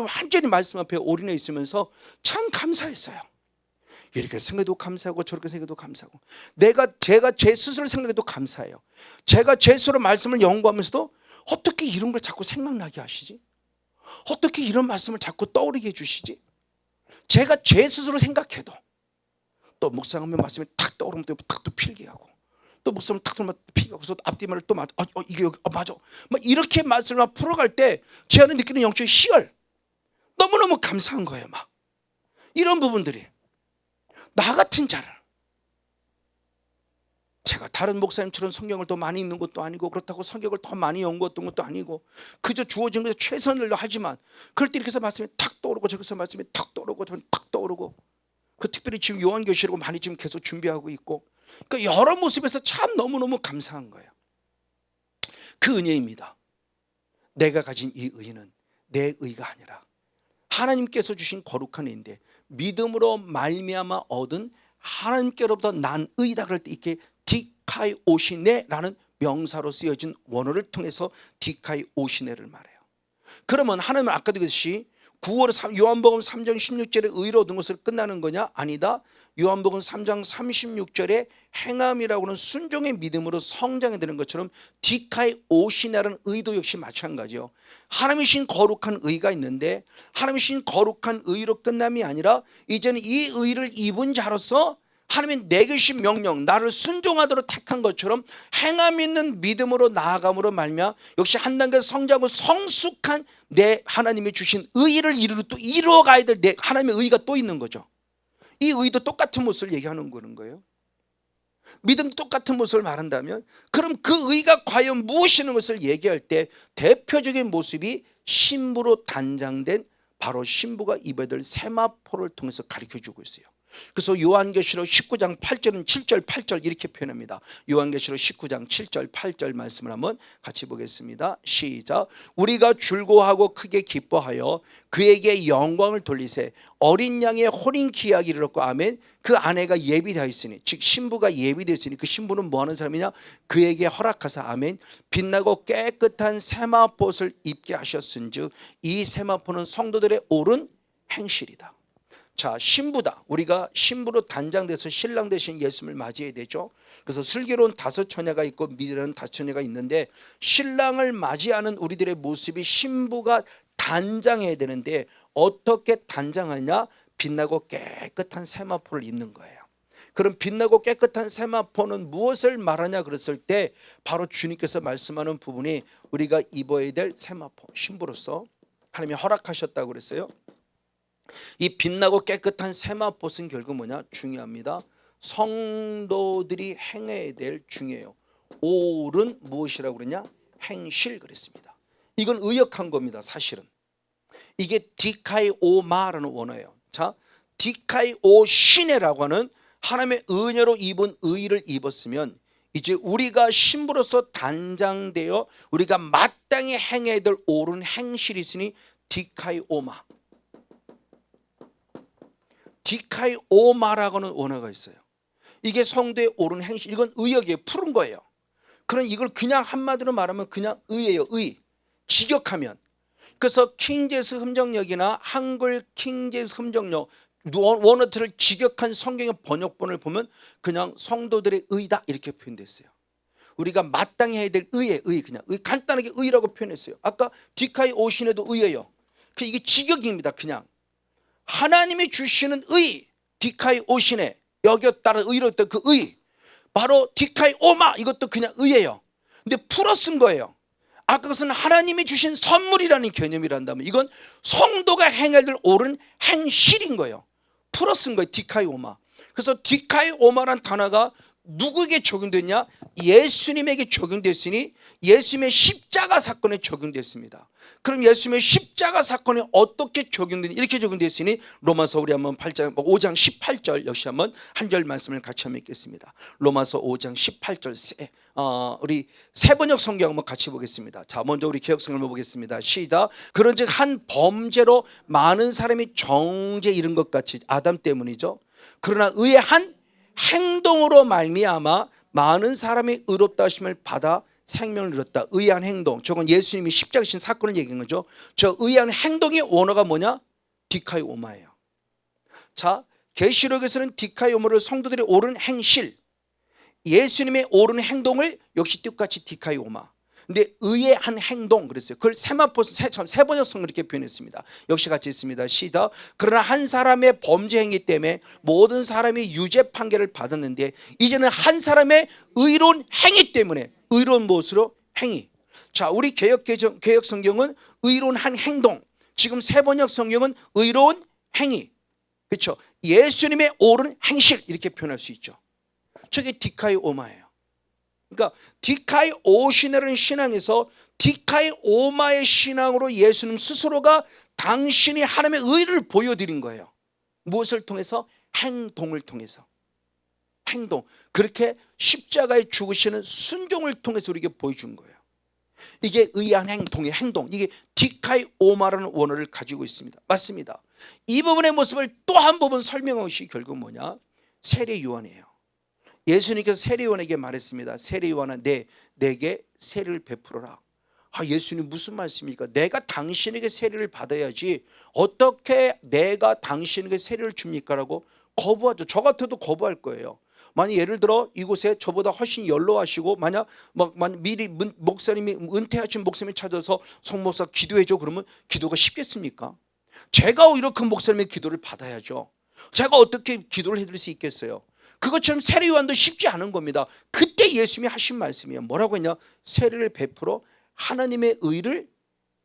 완전히 말씀 앞에 올인해 있으면서 참 감사했어요. 이렇게 생각해도 감사하고 저렇게 생각해도 감사하고, 제가 제 스스로 생각해도 감사해요. 제가 제 스스로 말씀을 연구하면서도 어떻게 이런 걸 자꾸 생각나게 하시지? 어떻게 이런 말씀을 자꾸 떠오르게 해주시지? 제가 제 스스로 생각해도 또 묵상하면 말씀이 탁 떠오르면 탁 필기하고, 또 목사님 탁 들면 피가 그래서 앞뒤 말을 또 맞아. 이게 맞아. 막 이렇게 말씀을 막 풀어갈 때 제 안에 느끼는 영적인 희열, 너무너무 감사한 거예요. 막 이런 부분들이 나 같은 자를, 제가 다른 목사님처럼 성경을 더 많이 읽는 것도 아니고 그렇다고 성경을 더 많이 연구했던 것도 아니고 그저 주어진 것에 최선을 하지만 그럴 때 이렇게 해서 말씀이 탁 떠오르고 저기서 말씀이 탁 떠오르고 탁 떠오르고, 그 특별히 지금 요한계시록 많이 지금 계속 준비하고 있고, 그러니까 여러 모습에서 참 너무너무 감사한 거예요. 그 은혜입니다. 내가 가진 이 의는 내 의가 아니라 하나님께서 주신 거룩한 의인데, 믿음으로 말미암아 얻은 하나님께로부터 난 의다 그럴 때 이렇게 디카이 오시네라는 명사로 쓰여진 원어를 통해서 디카이 오시네를 말해요. 그러면 하나님은 아까도 그랬듯이 9월 요한복음 3장 16절에 의로 얻은 것으로 끝나는 거냐? 아니다. 요한복음 3장 36절에 행함이라고는 순종의 믿음으로 성장해 되는 것처럼 디카이 오시나라는 의도 역시 마찬가지요. 하나님이신 거룩한 의가 있는데 하나님이신 거룩한 의로 끝남이 아니라 이제는 이 의를 입은 자로서 하나님이 내게 주신 명령, 나를 순종하도록 택한 것처럼 행함 있는 믿음으로 나아감으로 말미암아 역시 한 단계 성장하고 성숙한 내 하나님이 주신 의를 이루어 가야 될 내 하나님의 의가 또 있는 거죠. 이 의도 똑같은 모습을 얘기하는 거예요. 믿음 똑같은 모습을 말한다면 그럼 그 의가 과연 무엇이라는 것을 얘기할 때 대표적인 모습이 신부로 단장된 바로 신부가 입어야 될 세마포를 통해서 가르쳐주고 있어요. 그래서 요한계시록 19장 8절은 7절 8절 이렇게 표현합니다. 요한계시록 19장 7절 8절 말씀을 한번 같이 보겠습니다. 시작. 우리가 즐거워하고 크게 기뻐하여 그에게 영광을 돌리세. 어린 양의 혼인 기약이 이르렀고 아멘. 그 아내가 예비되어 있으니 즉 신부가 예비되어 있으니 그 신부는 뭐하는 사람이냐? 그에게 허락하사 아멘. 빛나고 깨끗한 세마포를 입게 하셨은즉 이 세마포는 성도들의 옳은 행실이다. 자, 신부다. 우리가 신부로 단장돼서 신랑 되신 예수님을 맞이해야 되죠. 그래서 슬기로운 다섯 처녀가 있고 미련한 다섯 처녀가 있는데 신랑을 맞이하는 우리들의 모습이 신부가 단장해야 되는데 어떻게 단장하냐? 빛나고 깨끗한 세마포를 입는 거예요. 그럼 빛나고 깨끗한 세마포는 무엇을 말하냐 그랬을 때 바로 주님께서 말씀하는 부분이 우리가 입어야 될 세마포, 신부로서 하나님이 허락하셨다고 그랬어요. 이 빛나고 깨끗한 세마포는 결국 뭐냐? 중요합니다. 성도들이 행해야 될 중요해요. 옳은 무엇이라고 그러냐? 행실 그랬습니다. 이건 의역한 겁니다. 사실은 이게 디카이오마라는 원어예요. 자, 디카이오시네라고 하는 하나님의 은혜로 입은 의를 입었으면 이제 우리가 신부로서 단장되어 우리가 마땅히 행해야 될 옳은 행실이 있으니 디카이오마, 디카이오마라고는 원어가 있어요. 이게 성도의 옳은 행실, 이건 의역이에요. 푸른 거예요. 그럼 이걸 그냥 한마디로 말하면 그냥 의예요. 의. 직역하면. 그래서 킹제스 흠정역이나 한글 킹제스 흠정역 원어틀을 직역한 성경의 번역본을 보면 그냥 성도들의 의다 이렇게 표현됐어요. 우리가 마땅히 해야 될 의의 의, 그냥 의, 간단하게 의라고 표현했어요. 아까 디카이 오신에도 의예요. 이게 직역입니다. 그냥 하나님이 주시는 의, 디카이 오신에 여겼다는 의로 했던 그 의, 바로 디카이 오마, 이것도 그냥 의예요. 근데 풀어 쓴 거예요. 아까 그것은 하나님이 주신 선물이라는 개념이란다면 이건 성도가 행해야 될 옳은 행실인 거예요. 풀어 쓴 거예요. 디카이 오마. 그래서 디카이 오마란 단어가 누구에게 적용됐냐? 예수님에게 적용됐으니 예수님의 십자가 사건에 적용됐습니다. 그럼 예수님의 십자가 사건에 어떻게 적용되니? 이렇게 적용됐으니 로마서 우리 한번 5장 18절 역시 한번 한 절 말씀을 같이 한번 읽겠습니다. 로마서 5장 18절 우리 세번역 성경 한번 같이 보겠습니다. 자, 먼저 우리 개역 성경 한번 보겠습니다. 시작. 그런즉 한 범죄로 많은 사람이 정죄에 이른 것 같이 아담 때문이죠. 그러나 의의 한 행동으로 말미암아 많은 사람이 의롭다 하심을 받아 생명을 누렸다. 의한 행동, 저건 예수님이 십자가 지신 사건을 얘기한 거죠. 저 의한 행동의 원어가 뭐냐? 디카이오마예요. 자, 계시록에서는 디카이오마를 성도들의 옳은 행실, 예수님의 옳은 행동을 역시 똑같이 디카이오마. 근데 의의 한 행동 그랬어요. 그걸 세마포 세번역 성경 이렇게 표현했습니다. 역시 같이 있습니다. 시작. 그러나 한 사람의 범죄 행위 때문에 모든 사람이 유죄 판결을 받았는데 이제는 한 사람의 의로운 행위 때문에 의로운 무엇으로? 행위. 자, 우리 개역 성경은 의로운 한 행동, 지금 세번역 성경은 의로운 행위. 그렇죠? 예수님의 옳은 행실 이렇게 표현할 수 있죠. 저게 디카이오마예요. 그러니까 디카이오시네라는 신앙에서 디카이오마의 신앙으로 예수님 스스로가 당신이 하나님의 의를 보여드린 거예요. 무엇을 통해서? 행동을 통해서. 행동. 그렇게 십자가에 죽으시는 순종을 통해서 우리에게 보여준 거예요. 이게 의한 행동의 행동, 이게 디카이오마라는 원어를 가지고 있습니다. 맞습니다. 이 부분의 모습을 또 한 부분 설명한 것이 결국 뭐냐? 세례 요한이에요. 예수님께서 세례 요한에게 말했습니다. 세례 요한아, 내게 세례를 베풀어라. 예수님 무슨 말씀입니까? 내가 당신에게 세례를 받아야지 어떻게 내가 당신에게 세례를 줍니까? 라고 거부하죠. 저 같아도 거부할 거예요. 만약 예를 들어 이곳에 저보다 훨씬 연로하시고 만약 미리 목사님이 은퇴하신 목사님이 찾아서 성목사 기도해줘 그러면 기도가 쉽겠습니까? 제가 오히려 그 목사님의 기도를 받아야죠. 제가 어떻게 기도를 해드릴 수 있겠어요? 그것처럼 세례 요한도 쉽지 않은 겁니다. 그때 예수님이 하신 말씀이에요. 뭐라고 했냐? 세례를 베풀어 하나님의 의를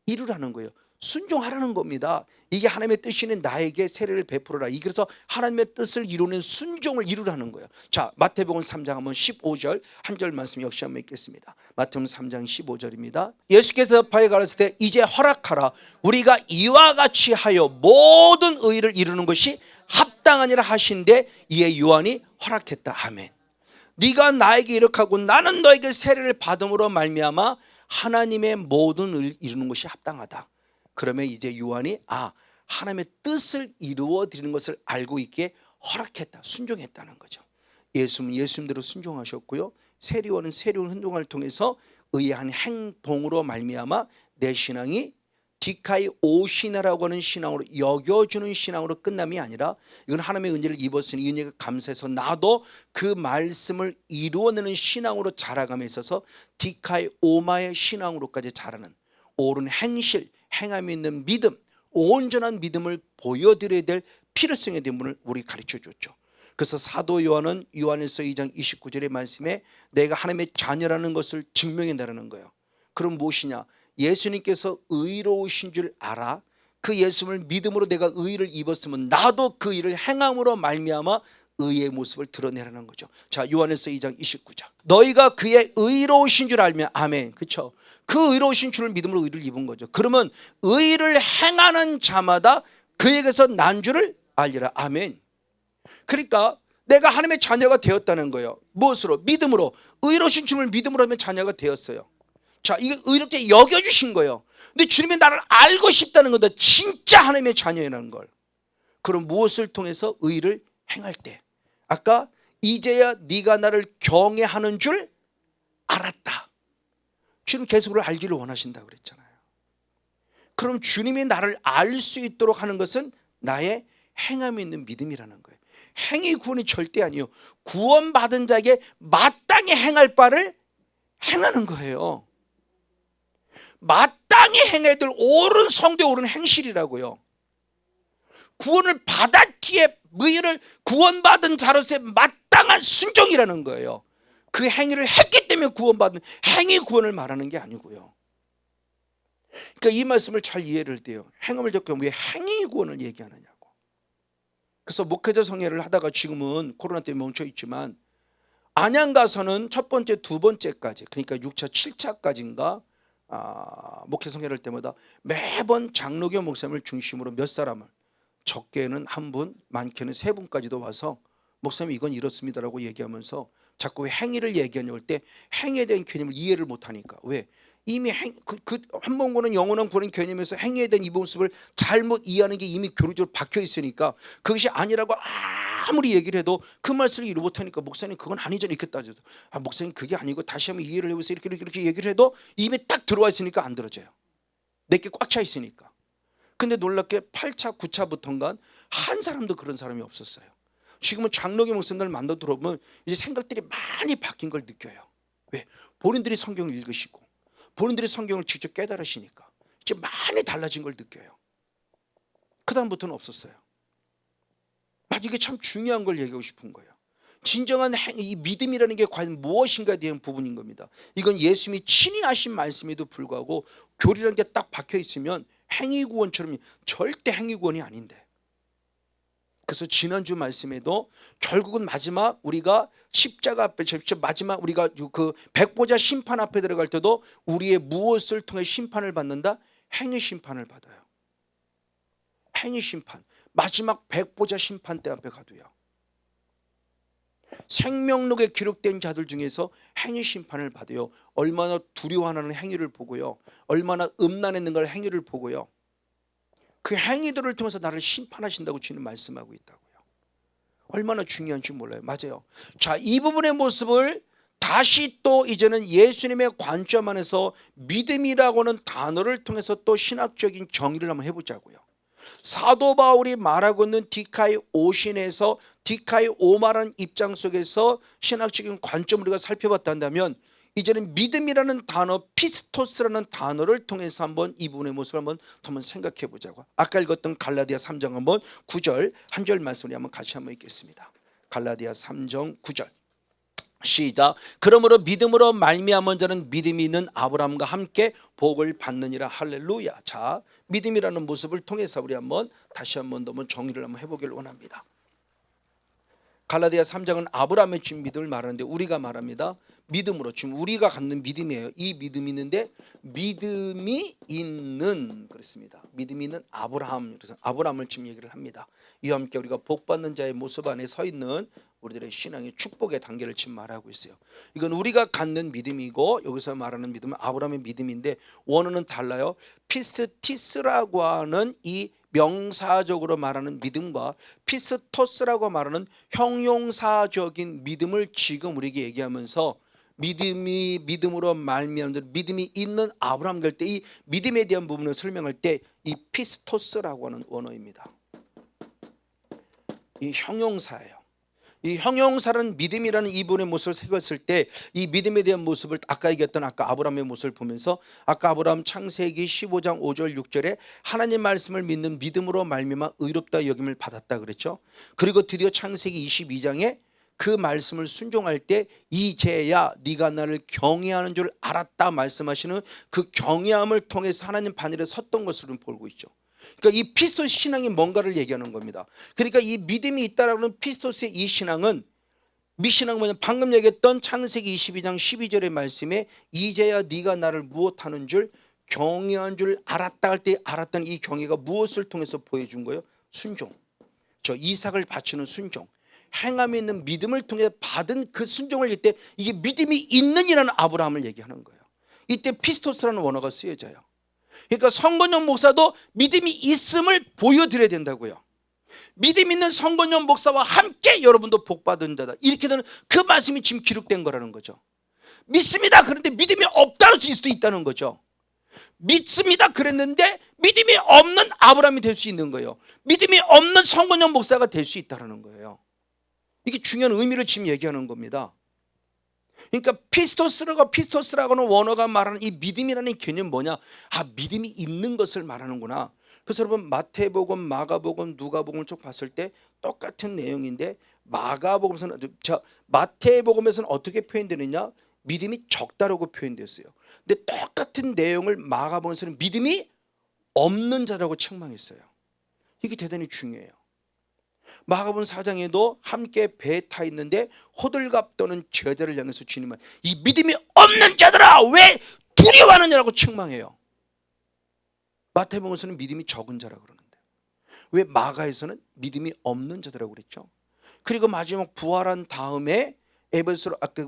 이루라는 거예요. 순종하라는 겁니다. 이게 하나님의 뜻이는 나에게 세례를 베풀어라. 그래서 하나님의 뜻을 이루는 순종을 이루라는 거예요. 자, 마태복음 3장 한번 15절 한 절 말씀 역시 한번 읽겠습니다. 마태복음 3장 15절입니다. 예수께서 대답하여 가라사대 이제 허락하라. 우리가 이와 같이 하여 모든 의를 이루는 것이 합당하니라 하신데 이에 요한이 허락했다. 아멘. 네가 나에게 이렇게 하고 나는 너에게 세례를 받음으로 말미암아 하나님의 모든 의를 이루는 것이 합당하다. 그러면 이제 요한이 하나님의 뜻을 이루어 드리는 것을 알고 있기에 허락했다. 순종했다는 거죠. 예수는 예수님대로 순종하셨고요. 세례요한은 세례요한 행동을 통해서 의의 한 행동으로 말미암아 내 신앙이 디카이 오시나라고 하는 신앙으로 여겨주는 신앙으로 끝남이 아니라 이건 하나님의 은혜를 입었으니 은혜가 감사해서 나도 그 말씀을 이루어내는 신앙으로 자라감에 있어서 디카이 오마의 신앙으로까지 자라는 옳은 행실, 행함이 있는 믿음, 온전한 믿음을 보여드려야 될 필요성에 대한 분을 우리 가르쳐 줬죠. 그래서 사도 요한은 요한일서 2장 29절의 말씀에 내가 하나님의 자녀라는 것을 증명한다는 거예요. 그럼 무엇이냐? 예수님께서 의로우신 줄 알아. 그 예수님을 믿음으로 내가 의를 입었으면 나도 그 일을 행함으로 말미암아 의의 모습을 드러내라는 거죠. 자, 요한일서 2장 29절. 너희가 그의 의로우신 줄 알면 아멘. 그렇죠? 그 의로우신 줄을 믿음으로 의를 입은 거죠. 그러면 의를 행하는 자마다 그에게서 난 줄을 알리라. 아멘. 그러니까 내가 하나님의 자녀가 되었다는 거예요. 무엇으로? 믿음으로. 의로우신 주님을 믿음으로 하면 자녀가 되었어요. 자, 이게 의롭게 여겨주신 거예요. 근데 주님이 나를 알고 싶다는 거다. 진짜 하나님의 자녀라는 걸. 그럼 무엇을 통해서 의를 행할 때? 아까 이제야 네가 나를 경외하는 줄 알았다. 주님 계속 그걸 알기를 원하신다고 그랬잖아요. 그럼 주님이 나를 알 수 있도록 하는 것은 나의 행함이 있는 믿음이라는 거예요. 행위 구원이 절대 아니에요. 구원받은 자에게 마땅히 행할 바를 행하는 거예요. 마땅히 행해야 될 옳은 성도의 옳은 행실이라고요. 구원을 받았기에 의를 구원받은 자로서의 마땅한 순종이라는 거예요. 그 행위를 했기 때문에 구원받는 행위 구원을 말하는 게 아니고요. 그러니까 이 말씀을 잘 이해를 돼요. 행함을 적용 왜 행위 구원을 얘기하느냐고. 그래서 목회자 성회를 하다가 지금은 코로나 때문에 멈춰 있지만 안양 가서는 첫 번째, 두 번째까지 그러니까 6차, 7차까지인가 목회 성회를 할 때마다 매번 장로교 목사님을 중심으로 몇 사람을 적게는 한 분, 많게는 세 분까지도 와서 목사님 이건 이렇습니다라고 얘기하면서 자꾸 행위를 얘기하냐고 할 때 행위에 대한 개념을 이해를 못하니까 왜? 이미 한 번 구는 영원한 구원 개념에서 행위에 대한 이 모습을 잘못 이해하는 게 이미 교리적으로 박혀 있으니까 그것이 아니라고 아무리 얘기를 해도 그 말씀을 이해 못하니까 목사님 그건 아니죠 이렇게 따져서 목사님 그게 아니고 다시 한번 이해를 해보세요 이렇게 얘기를 해도 이미 딱 들어와 있으니까 안 들어져요. 내게 꽉 차 있으니까. 근데 놀랍게 8차 9차부터인가 한 사람도 그런 사람이 없었어요. 지금은 장로교 목사님들 만나 들어보면 이제 생각들이 많이 바뀐 걸 느껴요. 왜? 본인들이 성경을 읽으시고 본인들이 성경을 직접 깨달으시니까 이제 많이 달라진 걸 느껴요. 그 다음부터는 없었어요. 이게 참 중요한 걸 얘기하고 싶은 거예요. 진정한 이 믿음이라는 게 과연 무엇인가에 대한 부분인 겁니다. 이건 예수님이 친히 하신 말씀에도 불구하고 교리라는 게 딱 박혀 있으면 행위구원처럼 절대 행위구원이 아닌데. 그래서 지난주 말씀에도 결국은 마지막 우리가 십자가 앞에 마지막 우리가 그 백보자 심판 앞에 들어갈 때도 우리의 무엇을 통해 심판을 받는다? 행위 심판을 받아요. 행위 심판. 마지막 백보자 심판 때 앞에 가도요. 생명록에 기록된 자들 중에서 행위 심판을 받아요. 얼마나 두려워하는 행위를 보고요. 얼마나 음란했는 걸 행위를 보고요. 그 행위들을 통해서 나를 심판하신다고 주님 말씀하고 있다고요. 얼마나 중요한지 몰라요. 맞아요. 자, 이 부분의 모습을 다시 또 이제는 예수님의 관점 안에서 믿음이라고 하는 단어를 통해서 또 신학적인 정의를 한번 해보자고요. 사도 바울이 말하고 있는 디카이 오신에서 디카이 오마라는 입장 속에서 신학적인 관점을 우리가 살펴봤다면 이제는 믿음이라는 단어, 피스토스라는 단어를 통해서 한번 이 부분의 모습을 한번 생각해 보자고. 아까 읽었던 갈라디아 3장 한번 9절 한 절 말씀을 한번 같이 한번 읽겠습니다. 갈라디아 3장 9절 시작. 그러므로 믿음으로 말미암은 자는 믿음이 있는 아브라함과 함께 복을 받느니라. 할렐루야. 자, 믿음이라는 모습을 통해서 우리 다시 한번 더 정의를 한번 해보길 원합니다. 갈라디아 3장은 아브라함의 지금 믿음을 말하는데 우리가 말합니다. 믿음으로 지금 우리가 갖는 믿음이에요. 이 믿음이 있는데 믿음이 있는 그렇습니다. 믿음이 있는 아브라함, 그래서 아브라함을 지금 얘기를 합니다. 이와 함께 우리가 복받는 자의 모습 안에 서 있는 우리들의 신앙의 축복의 단계를 지금 말하고 있어요. 이건 우리가 갖는 믿음이고 여기서 말하는 믿음은 아브라함의 믿음인데 원어는 달라요. 피스티스라고 하는 이 명사적으로 말하는 믿음과 피스토스라고 말하는 형용사적인 믿음을 지금 우리에게 얘기하면서 믿음이 믿음으로 말미암는 믿음이 있는 아브라함 될 때 이 믿음에 대한 부분을 설명할 때 이 피스토스라고 하는 원어입니다. 이 형용사예요. 이 형용사는 믿음이라는 이분의 모습을 새겼을 때 이 믿음에 대한 모습을 아까 얘기했던 아까 아브라함의 모습을 보면서 아까 아브라함 창세기 15장 5절 6절에 하나님 말씀을 믿는 믿음으로 말미암아 의롭다 여김을 받았다 그랬죠. 그리고 드디어 창세기 22장에 그 말씀을 순종할 때 이제야 네가 나를 경외하는 줄 알았다 말씀하시는 그 경외함을 통해서 하나님 반열에 섰던 것으로 보고 있죠. 그러니까 이 피스토스 신앙이 뭔가를 얘기하는 겁니다. 그러니까 이 믿음이 있다라는 피스토스의 이 신앙은 미신앙은 뭐냐면 방금 얘기했던 창세기 22장 12절의 말씀에 이제야 네가 나를 무엇하는 줄 경외한 줄 알았다 할 때 알았던 이 경외가 무엇을 통해서 보여준 거예요? 순종. 저 이삭을 바치는 순종. 행함에 있는 믿음을 통해 받은 그 순종을 이때 이게 믿음이 있는이라는 아브라함을 얘기하는 거예요. 이때 피스토스라는 원어가 쓰여져요. 그러니까 성건영 목사도 믿음이 있음을 보여드려야 된다고요. 믿음 있는 성건영 목사와 함께 여러분도 복받은 자다. 이렇게 되는 그 말씀이 지금 기록된 거라는 거죠. 믿습니다. 그런데 믿음이 없다는 수도 있다는 거죠. 믿습니다. 그랬는데 믿음이 없는 아브라함이 될 수 있는 거예요. 믿음이 없는 성건영 목사가 될 수 있다는 거예요. 이게 중요한 의미를 지금 얘기하는 겁니다. 그러니까 피스토스라고 하는 원어가 말하는 이 믿음이라는 개념이 뭐냐? 아, 믿음이 있는 것을 말하는구나. 그래서 여러분 마태복음, 마가복음, 누가복음을 쭉 봤을 때 똑같은 내용인데 마태복음에서는 어떻게 표현되느냐? 믿음이 적다라고 표현됐어요. 근데 똑같은 내용을 마가복음에서는 믿음이 없는 자라고 책망했어요. 이게 대단히 중요해요. 마가복음 4장에도 함께 배에 타 있는데 호들갑 떠는 제자를 향해서 주님은 이 믿음이 없는 자들아 왜 두려워하느냐라고 책망해요. 마태복음에서는 믿음이 적은 자라고 그러는데 왜 마가에서는 믿음이 없는 자들이라고 그랬죠. 그리고 마지막 부활한 다음에 에베소로 아까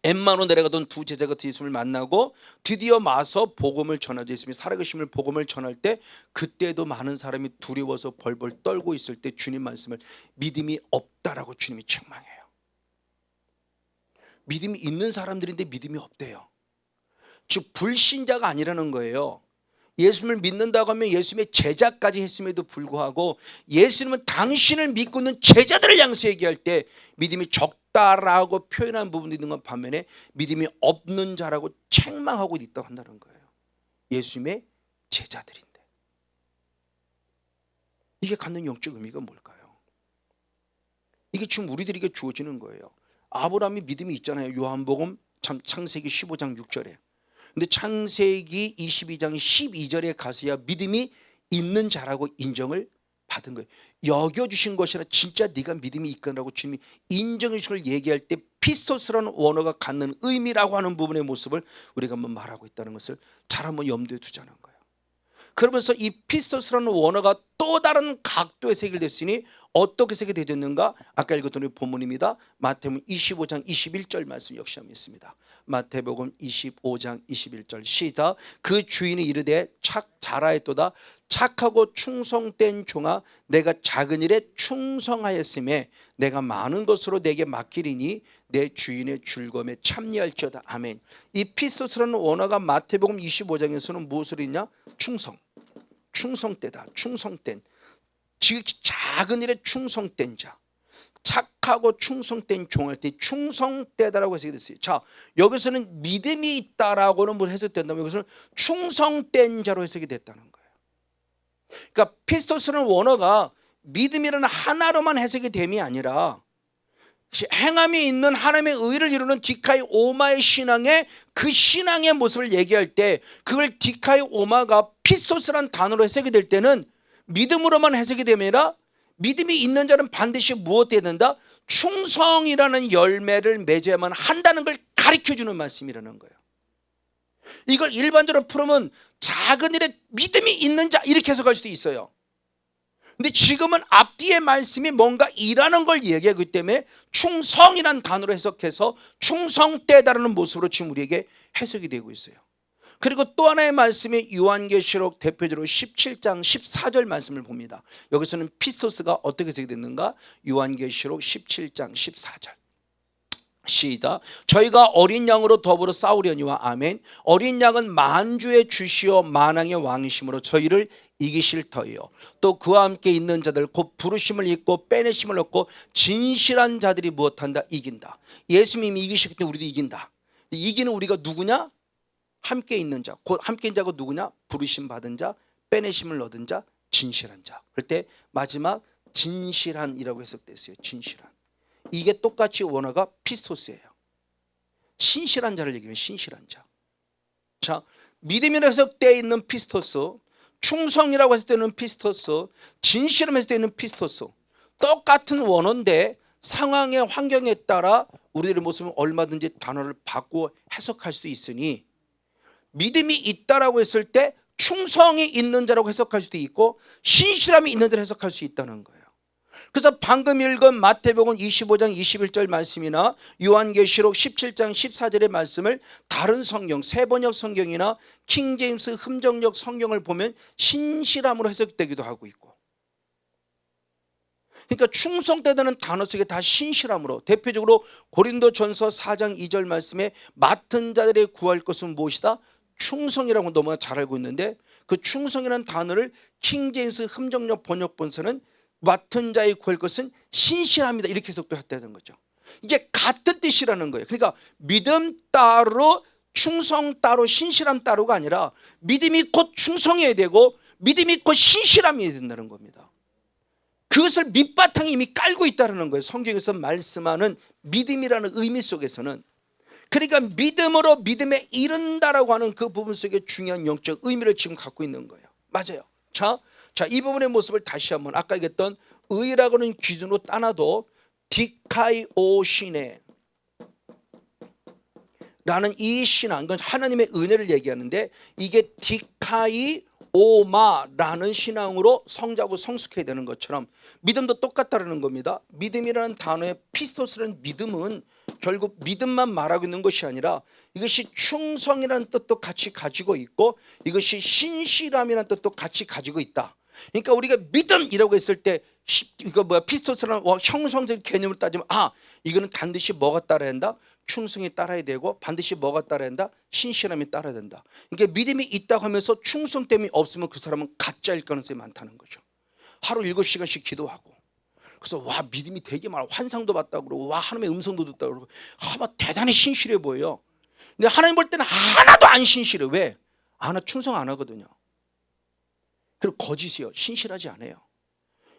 엠마로 내려가던 두 제자가 예수님을 만나고 드디어 마서 복음을 전하죠. 예수님이 살아계심을 복음을 전할 때 그때도 많은 사람이 두려워서 벌벌 떨고 있을 때 주님 말씀을 믿음이 없다라고 주님이 책망해요. 믿음이 있는 사람들인데 믿음이 없대요. 즉 불신자가 아니라는 거예요. 예수님을 믿는다고 하면 예수님의 제자까지 했음에도 불구하고 예수님은 당신을 믿고 있는 제자들을 향해서 얘기할 때 믿음이 적다라고 표현한 부분도 있는 건 반면에 믿음이 없는 자라고 책망하고 있다고 한다는 거예요. 예수님의 제자들인데 이게 갖는 영적 의미가 뭘까요? 이게 지금 우리들에게 주어지는 거예요. 아브라함이 믿음이 있잖아요. 요한복음 창세기 15장 6절에. 근데 창세기 22장 12절에 가서야 믿음이 있는 자라고 인정을 받은 거예요. 여겨주신 것이라 진짜 네가 믿음이 있거라고 주님이 인정해 주신 걸 얘기할 때 피스토스라는 원어가 갖는 의미라고 하는 부분의 모습을 우리가 한번 말하고 있다는 것을 잘 한번 염두에 두자는 거예요. 그러면서 이 피스토스라는 원어가 또 다른 각도에서 해결됐으니 어떻게 해석되었는가? 아까 읽었던 우리 본문입니다. 마태복음 25장 21절 말씀 역시 한번 있습니다. 마태복음 25장 21절 시작. 그 주인이 이르되 착 잘하였도다. 착하고 충성된 종아, 내가 작은 일에 충성하였음에 내가 많은 것으로 내게 맡기리니 내 주인의 즐거움에 참여할지어다. 아멘. 이 피스토스라는 원어가 마태복음 25장에서는 무엇을 있냐? 충성, 충성되다, 충성된, 지극히 작은 일에 충성된 자, 착하고 충성된 종할 때 충성되다라고 해석이 됐어요. 자, 여기서는 믿음이 있다라고는 뭘 해석된다면 여기서는 충성된 자로 해석이 됐다는 거예요. 그러니까 피스토스는 원어가 믿음이라는 하나로만 해석이 됨이 아니라 행함이 있는 하나님의 의를 이루는 디카이 오마의 신앙의 그 신앙의 모습을 얘기할 때 그걸 디카이 오마가 피스토스라는 단어로 해석이 될 때는 믿음으로만 해석이 되면 아니라 믿음이 있는 자는 반드시 무엇해야 된다? 충성이라는 열매를 맺어야만 한다는 걸 가르쳐주는 말씀이라는 거예요. 이걸 일반적으로 풀으면 작은 일에 믿음이 있는 자 이렇게 해석할 수도 있어요. 근데 지금은 앞뒤의 말씀이 뭔가 일하는 걸 얘기하기 때문에 충성이라는 단어로 해석해서 충성되다라는 모습으로 지금 우리에게 해석이 되고 있어요. 그리고 또 하나의 말씀이 요한계시록 대표적으로 17장 14절 말씀을 봅니다. 여기서는 피스토스가 어떻게 해석이 됐는가? 요한계시록 17장 14절 시작. 저희가 어린 양으로 더불어 싸우려니와 아멘. 어린 양은 만주의 주시오 만왕의 왕이심으로 저희를 이기실 터이요. 또 그와 함께 있는 자들 곧 부르심을 입고 빼내심을 얻고 진실한 자들이 무엇한다? 이긴다. 예수님이 이기셨기 때문에 우리도 이긴다. 이기는 우리가 누구냐? 함께 있는 자. 곧 함께 있는 자가 누구냐? 부르심 받은 자, 빼내심을 얻은 자, 진실한 자. 그럴 때 마지막 진실한이라고 해석됐어요. 진실한. 이게 똑같이 원어가 피스토스예요. 신실한 자를 얘기하는 신실한 자. 자, 믿음이라고 해석되어 있는 피스토스, 충성이라고 해석되는 피스토스, 진실함에서 해석되는 피스토스, 똑같은 원어인데 상황의 환경에 따라 우리들의 모습은 얼마든지 단어를 바꾸어 해석할 수도 있으니 믿음이 있다라고 했을 때 충성이 있는 자라고 해석할 수도 있고 신실함이 있는 자라고 해석할 수 있다는 거예요. 그래서 방금 읽은 마태복음 25장 21절 말씀이나 요한계시록 17장 14절의 말씀을 다른 성경, 세번역 성경이나 킹제임스 흠정역 성경을 보면 신실함으로 해석되기도 하고 있고, 그러니까 충성되다는 단어 속에 다 신실함으로, 대표적으로 고린도전서 4장 2절 말씀에 맡은 자들의 구할 것은 무엇이다? 충성이라고 너무나 잘 알고 있는데 그 충성이라는 단어를 킹제임스 흠정역 번역본서는 맡은 자의 구할 것은 신실합니다 이렇게 해석도 했다는 거죠. 이게 같은 뜻이라는 거예요. 그러니까 믿음 따로 충성 따로 신실함 따로가 아니라 믿음이 곧 충성해야 되고 믿음이 곧 신실함이 된다는 겁니다. 그것을 밑바탕에 이미 깔고 있다는 거예요. 성경에서 말씀하는 믿음이라는 의미 속에서는. 그러니까 믿음으로 믿음에 이른다라고 하는 그 부분 속에 중요한 영적 의미를 지금 갖고 있는 거예요. 맞아요. 자, 이 부분의 모습을 다시 한번 아까 얘기했던 의라고는 기준으로 따놔도 디카이오시네 라는 이 신앙, 이건 하나님의 은혜를 얘기하는데 이게 디카이오마라는 신앙으로 성자고 성숙해야 되는 것처럼 믿음도 똑같다는 겁니다. 믿음이라는 단어의 피스토스라는 믿음은 결국 믿음만 말하고 있는 것이 아니라 이것이 충성이라는 뜻도 같이 가지고 있고 이것이 신실함이라는 뜻도 같이 가지고 있다. 그러니까 우리가 믿음이라고 했을 때 이거 피스토스라는 형성적 개념을 따지면 이거는 반드시 뭐가 따라야 한다? 충성이 따라야 되고 반드시 뭐가 따라야 한다? 신실함이 따라야 된다. 그러니까 믿음이 있다고 하면서 충성 때문에 없으면 그 사람은 가짜일 가능성이 많다는 거죠. 하루 7시간씩 기도하고 그래서 믿음이 되게 많아, 환상도 봤다고 그러고 하나님의 음성도 듣다고 그러고 대단히 신실해 보여요. 근데 하나님 볼 때는 하나도 안 신실해. 왜? 나 충성 안 하거든요. 그리고 거짓이요, 신실하지 않아요.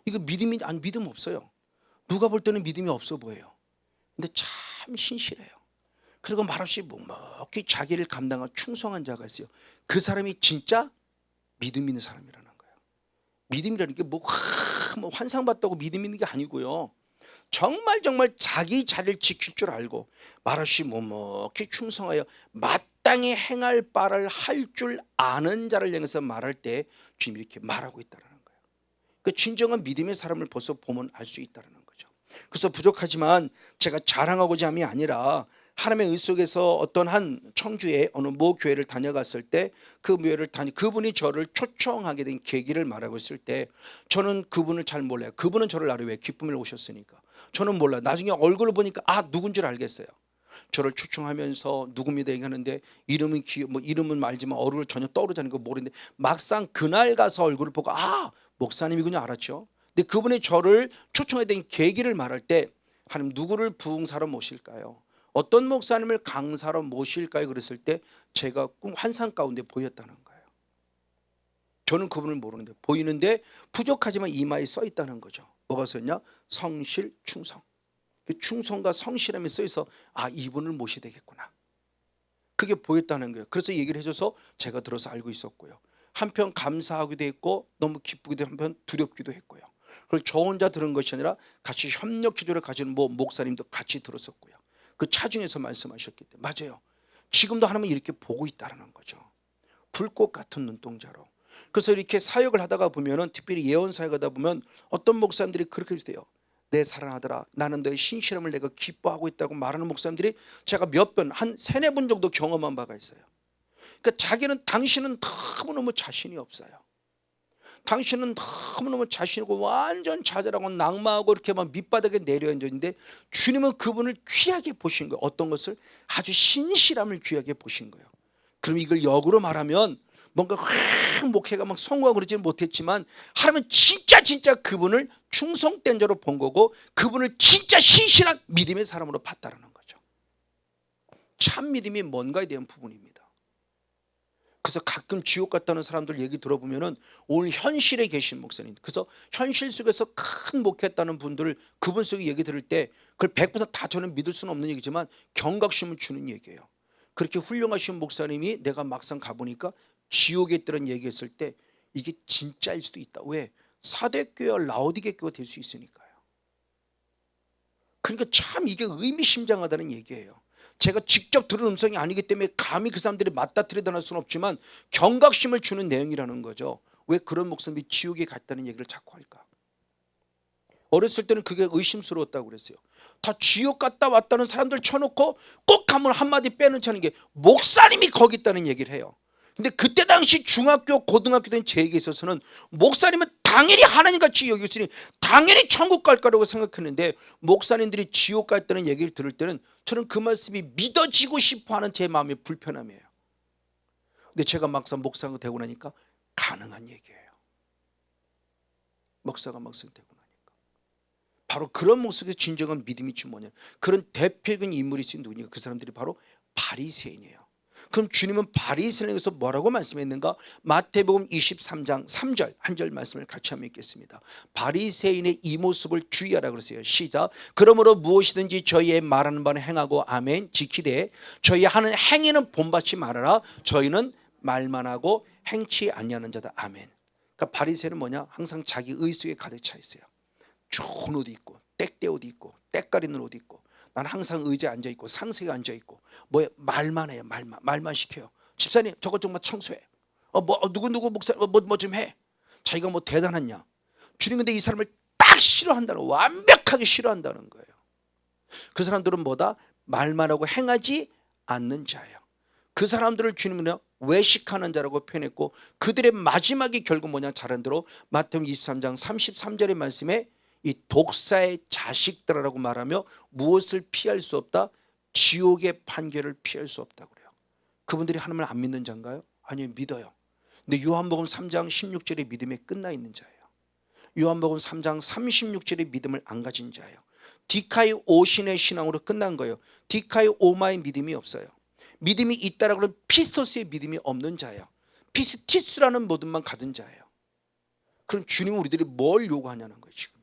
이거 믿음이 아니 믿음 없어요. 누가 볼 때는 믿음이 없어 보여요. 근데 참 신실해요. 그리고 말없이 묵묵히 자기를 감당한 충성한 자가 있어요. 그 사람이 진짜 믿음 있는 사람이라는 거예요. 믿음이라는 게 뭐 환상 봤다고 믿음 있는 게 아니고요. 정말 자기 자리를 지킬 줄 알고 말없이 묵묵히 충성하여 마땅히 행할 바를 할 줄 아는 자를 향해서 말할 때 주님이 이렇게 말하고 있다는 거예요. 그 진정한 믿음의 사람을 벌써 보면 알 수 있다는 거죠. 그래서 부족하지만 제가 자랑하고자 함이 아니라 하나님의 은 속에서 어떤 한 청주의 어느 모 교회를 다녀갔을 때 그분이 저를 초청하게 된 계기를 말하고 있을 때 저는 그분을 잘 몰라요. 그분은 저를 알아요. 왜? 기쁨을 오셨으니까. 저는 몰라요. 나중에 얼굴을 보니까 누군 줄 알겠어요. 저를 초청하면서 누굽니다 얘기하는데 이름은 알지만 얼굴을 전혀 떠오르지 않는 거 모르는데 막상 그날 가서 얼굴을 보고 목사님이군요 알았죠. 근데 그분이 저를 초청하게 된 계기를 말할 때 하나님 누구를 부흥사로 모실까요? 어떤 목사님을 강사로 모실까요? 그랬을 때 제가 환상 가운데 보였다는 거예요. 저는 그분을 모르는데 보이는데 부족하지만 이마에 써 있다는 거죠. 뭐가 써있냐? 성실 충성. 충성과 성실함이 써있어 이분을 모셔야 되겠구나. 그게 보였다는 거예요. 그래서 얘기를 해줘서 제가 들어서 알고 있었고요. 한편 감사하기도 했고 너무 기쁘기도 한편 두렵기도 했고요. 그걸 저 혼자 들은 것이 아니라 같이 협력기조를 가진 목사님도 같이 들었었고요. 그 차중에서 말씀하셨기 때문에 맞아요. 지금도 하나님은 이렇게 보고 있다는 거죠. 불꽃 같은 눈동자로. 그래서 이렇게 사역을 하다가 보면은 특별히 예언 사역하다 보면 어떤 목사님들이 그렇게 돼요. 내 사랑하더라 나는 너의 신실함을 내가 기뻐하고 있다고 말하는 목사님들이 제가 몇 번 한 3-4번 정도 경험한 바가 있어요. 그러니까 당신은 너무너무 자신이 없어요. 당신은 너무너무 자신이고 완전 좌절하고 낙마하고 이렇게 막 밑바닥에 내려앉아 있는데 주님은 그분을 귀하게 보신 거예요. 어떤 것을? 아주 신실함을 귀하게 보신 거예요. 그럼 이걸 역으로 말하면 뭔가 목회가 막 성공하고 그러지는 못했지만 하나님은 진짜 그분을 충성된 자로 본 거고 그분을 진짜 신실한 믿음의 사람으로 봤다는 거죠. 참 믿음이 뭔가에 대한 부분입니다. 그래서 가끔 지옥 갔다는 사람들 얘기 들어보면은 오늘 현실에 계신 목사님, 그래서 현실 속에서 큰 목회했다는 분들을 그분 속에 얘기 들을 때 그걸 100% 다 저는 믿을 수는 없는 얘기지만 경각심을 주는 얘기예요. 그렇게 훌륭하신 목사님이 내가 막상 가보니까 지옥에 있다는 얘기했을 때 이게 진짜일 수도 있다. 왜? 사대교회와 라오디게 교회가 될 수 있으니까요. 그러니까 참 이게 의미심장하다는 얘기예요. 제가 직접 들은 음성이 아니기 때문에 감히 그 사람들이 맞닥뜨리다 수는 없지만 경각심을 주는 내용이라는 거죠. 왜 그런 목사님이 지옥에 갔다는 얘기를 자꾸 할까? 어렸을 때는 그게 의심스러웠다고 그랬어요. 다 지옥 갔다 왔다는 사람들 쳐놓고 꼭 하면 한마디 빼놓지 않은 게 목사님이 거기 있다는 얘기를 해요. 근데 그때 당시 중학교 고등학교 된 제에게 있어서는 목사님은 당연히 하나님같이 여겼으니 당연히 천국 갈 거라고 생각했는데 목사님들이 지옥 갔다는 얘기를 들을 때는 저는 그 말씀이 믿어지고 싶어하는 제 마음의 불편함이에요. 근데 제가 막상 목사가 되고 나니까 가능한 얘기예요. 목사가 막상 되고 나니까 바로 그런 모습의 진정한 믿음이 뭐냐, 그런 대표적인 인물이 있는 누구냐, 그 사람들이 바로 바리새인이에요. 그럼 주님은 바리새인에서 뭐라고 말씀했는가? 마태복음 23장 3절 한 절 말씀을 같이 한번 읽겠습니다. 바리새인의 이 모습을 주의하라 그랬어요. 시작. 그러므로 무엇이든지 저희의 말하는 바는 행하고 아멘 지키되 저희 하는 행위는 본받지 말아라. 저희는 말만 하고 행치 아니하는 자다. 아멘. 그러니까 바리새인은 뭐냐? 항상 자기 의 속에 가득 차 있어요. 좋은 옷 입고 땡떼 옷 입고 때깔있는 옷 입고 나는 항상 의자에 앉아있고 상석에 앉아있고 말만 해요. 말만 시켜요. 집사님 저것 좀 청소해. 누구 목사 뭐 좀 해. 자기가 뭐 대단하냐. 주님 근데 이 사람을 딱 싫어한다는, 완벽하게 싫어한다는 거예요. 그 사람들은 뭐다? 말만 하고 행하지 않는 자예요. 그 사람들을 주님은 외식하는 자라고 표현했고 그들의 마지막이 결국 뭐냐, 잘한 대로 마태복음 23장 33절의 말씀에 이 독사의 자식들이라고 말하며 무엇을 피할 수 없다? 지옥의 판결을 피할 수 없다고 그래요. 그분들이 하나님을 안 믿는 자인가요? 아니요, 믿어요. 근데 요한복음 3장 16절의 믿음에 끝나 있는 자예요. 요한복음 3장 36절의 믿음을 안 가진 자예요. 디카이 오신의 신앙으로 끝난 거예요. 디카이 오마의 믿음이 없어요. 믿음이 있다라고 하면 피스토스의 믿음이 없는 자예요. 피스티스라는 모든만 가진 자예요. 그럼 주님은 우리들이 뭘 요구하냐는 거예요. 지금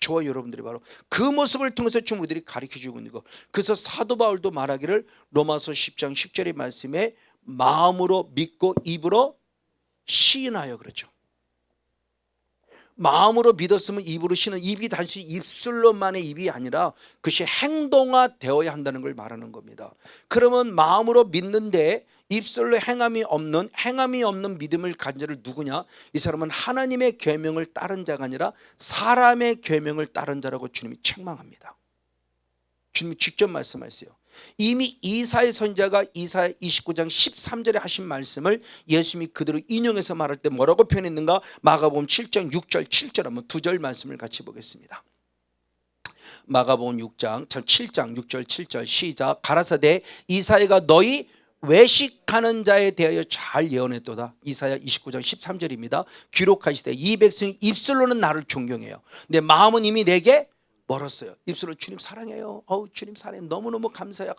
저와 여러분들이 바로 그 모습을 통해서 지금 우리들이 가르쳐주고 있는 거. 그래서 사도 바울도 말하기를 로마서 10장 10절의 말씀에 마음으로 믿고 입으로 시인하여 그러죠. 마음으로 믿었으면 입으로 시는, 입이 단순히 입술로만의 입이 아니라 그것이 행동화되어야 한다는 걸 말하는 겁니다. 그러면 마음으로 믿는데 입술로 행함이 없는 믿음을 가진 자를 누구냐? 이 사람은 하나님의 계명을 따른 자가 아니라 사람의 계명을 따른 자라고 주님이 책망합니다. 주님이 직접 말씀하세요. 이미 이사야 선지자가 이사야 29장 13절에 하신 말씀을 예수님이 그대로 인용해서 말할 때 뭐라고 표현했는가? 마가복음 7장 6절 7절 한번 두 절 말씀을 같이 보겠습니다. 마가복음 7장 6절 7절 시작. 가라사대 이사야가 너희 외식하는 자에 대하여 잘 예언했도다. 이사야 29장 13절입니다. 기록하시되 이 백성이 입술로는 나를 존경해요. 근데 마음은 이미 내게 멀었어요. 입술로 주님 사랑해요. 주님 사랑해요. 너무너무 감사해요.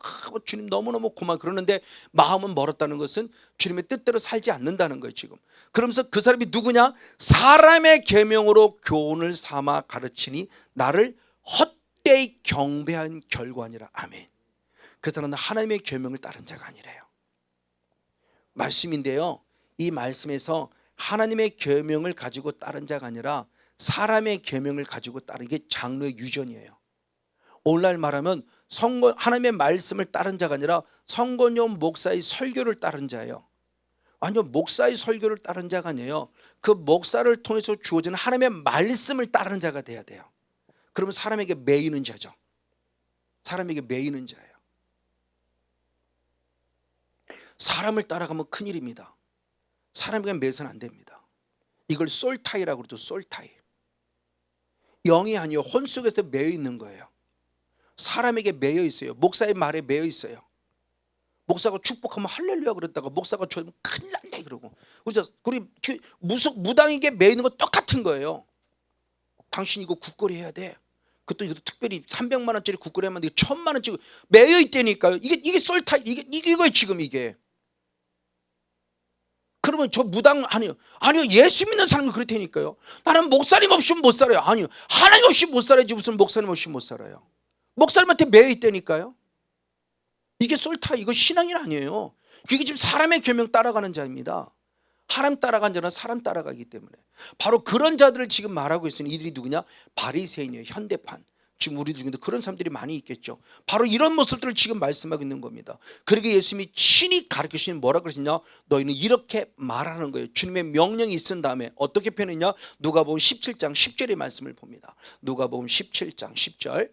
주님 너무너무 고마워. 그러는데 마음은 멀었다는 것은 주님의 뜻대로 살지 않는다는 거예요 지금. 그러면서 그 사람이 누구냐? 사람의 계명으로 교훈을 삼아 가르치니 나를 헛되이 경배한 결과니라. 아멘. 그래서 나는 하나님의 계명을 따른 자가 아니래요. 말씀인데요, 이 말씀에서 하나님의 계명을 가지고 따른 자가 아니라 사람의 계명을 가지고 따른 게 장로의 유전이에요. 오늘날 말하면 하나님의 말씀을 따른 자가 아니라 성건용 목사의 설교를 따른 자예요. 아니요, 목사의 설교를 따른 자가 아니에요. 그 목사를 통해서 주어지는 하나님의 말씀을 따르는 자가 돼야 돼요. 그러면 사람에게 매이는 자죠. 사람에게 매이는 자예요. 사람을 따라가면 큰일입니다. 사람에게 매서는 안 됩니다. 이걸 솔타이라고 그러죠. 솔타이. 영이 아니요, 혼 속에서 매여 있는 거예요. 사람에게 매여 있어요. 목사의 말에 매여 있어요. 목사가 축복하면 할렐루야 그랬다가 목사가 저면 큰일 났네 그러고. 우리 무당에게 매여 있는 거 똑같은 거예요. 당신 이거 국거리 해야 돼. 그것도 이것도 특별히 300만 원짜리 국거리 하면 1000만 원짜리 매여 있다니까요. 이게 솔타이, 이거예요 지금 이게. 그러면 저 무당 아니요 예수 믿는 사람이 그렇다니까요. 나는 목사님 없이 못 살아요. 아니요, 하나님 없이 못 살아야지 무슨 목사님 없이 못 살아요. 목사님한테 매여 있다니까요. 이게 솔타, 이거 신앙이 아니에요. 그게 지금 사람의 계명 따라가는 자입니다. 하나님 따라간 자는 사람 따라가기 때문에 바로 그런 자들을 지금 말하고 있으니 이들이 누구냐? 바리새인이에요. 현대판. 지금 우리 중에도 그런 사람들이 많이 있겠죠. 바로 이런 모습들을 지금 말씀하고 있는 겁니다. 그러게 예수님이 친히 가르치시는 뭐라 그러시냐? 너희는 이렇게 말하는 거예요. 주님의 명령이 있은 다음에 어떻게 표현했냐? 누가복음 17장 10절의 말씀을 봅니다. 누가복음 17장 10절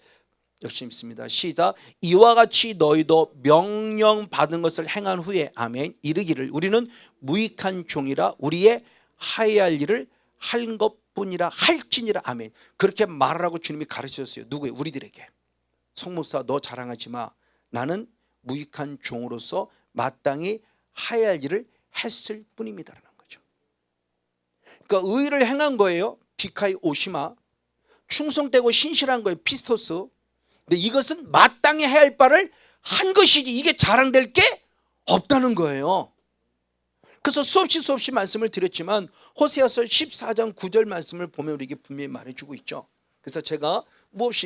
역시 있습니다. 시작. 이와 같이 너희도 명령 받은 것을 행한 후에 아멘 이르기를 우리는 무익한 종이라 우리의 하여야 할 일을 한 것뿐이라 할지니라. 아멘. 그렇게 말하라고 주님이 가르치셨어요. 누구예요? 우리들에게. 성목사 너 자랑하지 마. 나는 무익한 종으로서 마땅히 하여야 할 일을 했을 뿐입니다라는 거죠. 그러니까 의를 행한 거예요. 디카이 오시마. 충성되고 신실한 거예요. 피스토스. 근데 이것은 마땅히 해야 할 바를 한 것이지 이게 자랑될 게 없다는 거예요. 그래서 수없이 말씀을 드렸지만 호세아서 14장 9절 말씀을 보면 우리에게 분명히 말해주고 있죠. 그래서 제가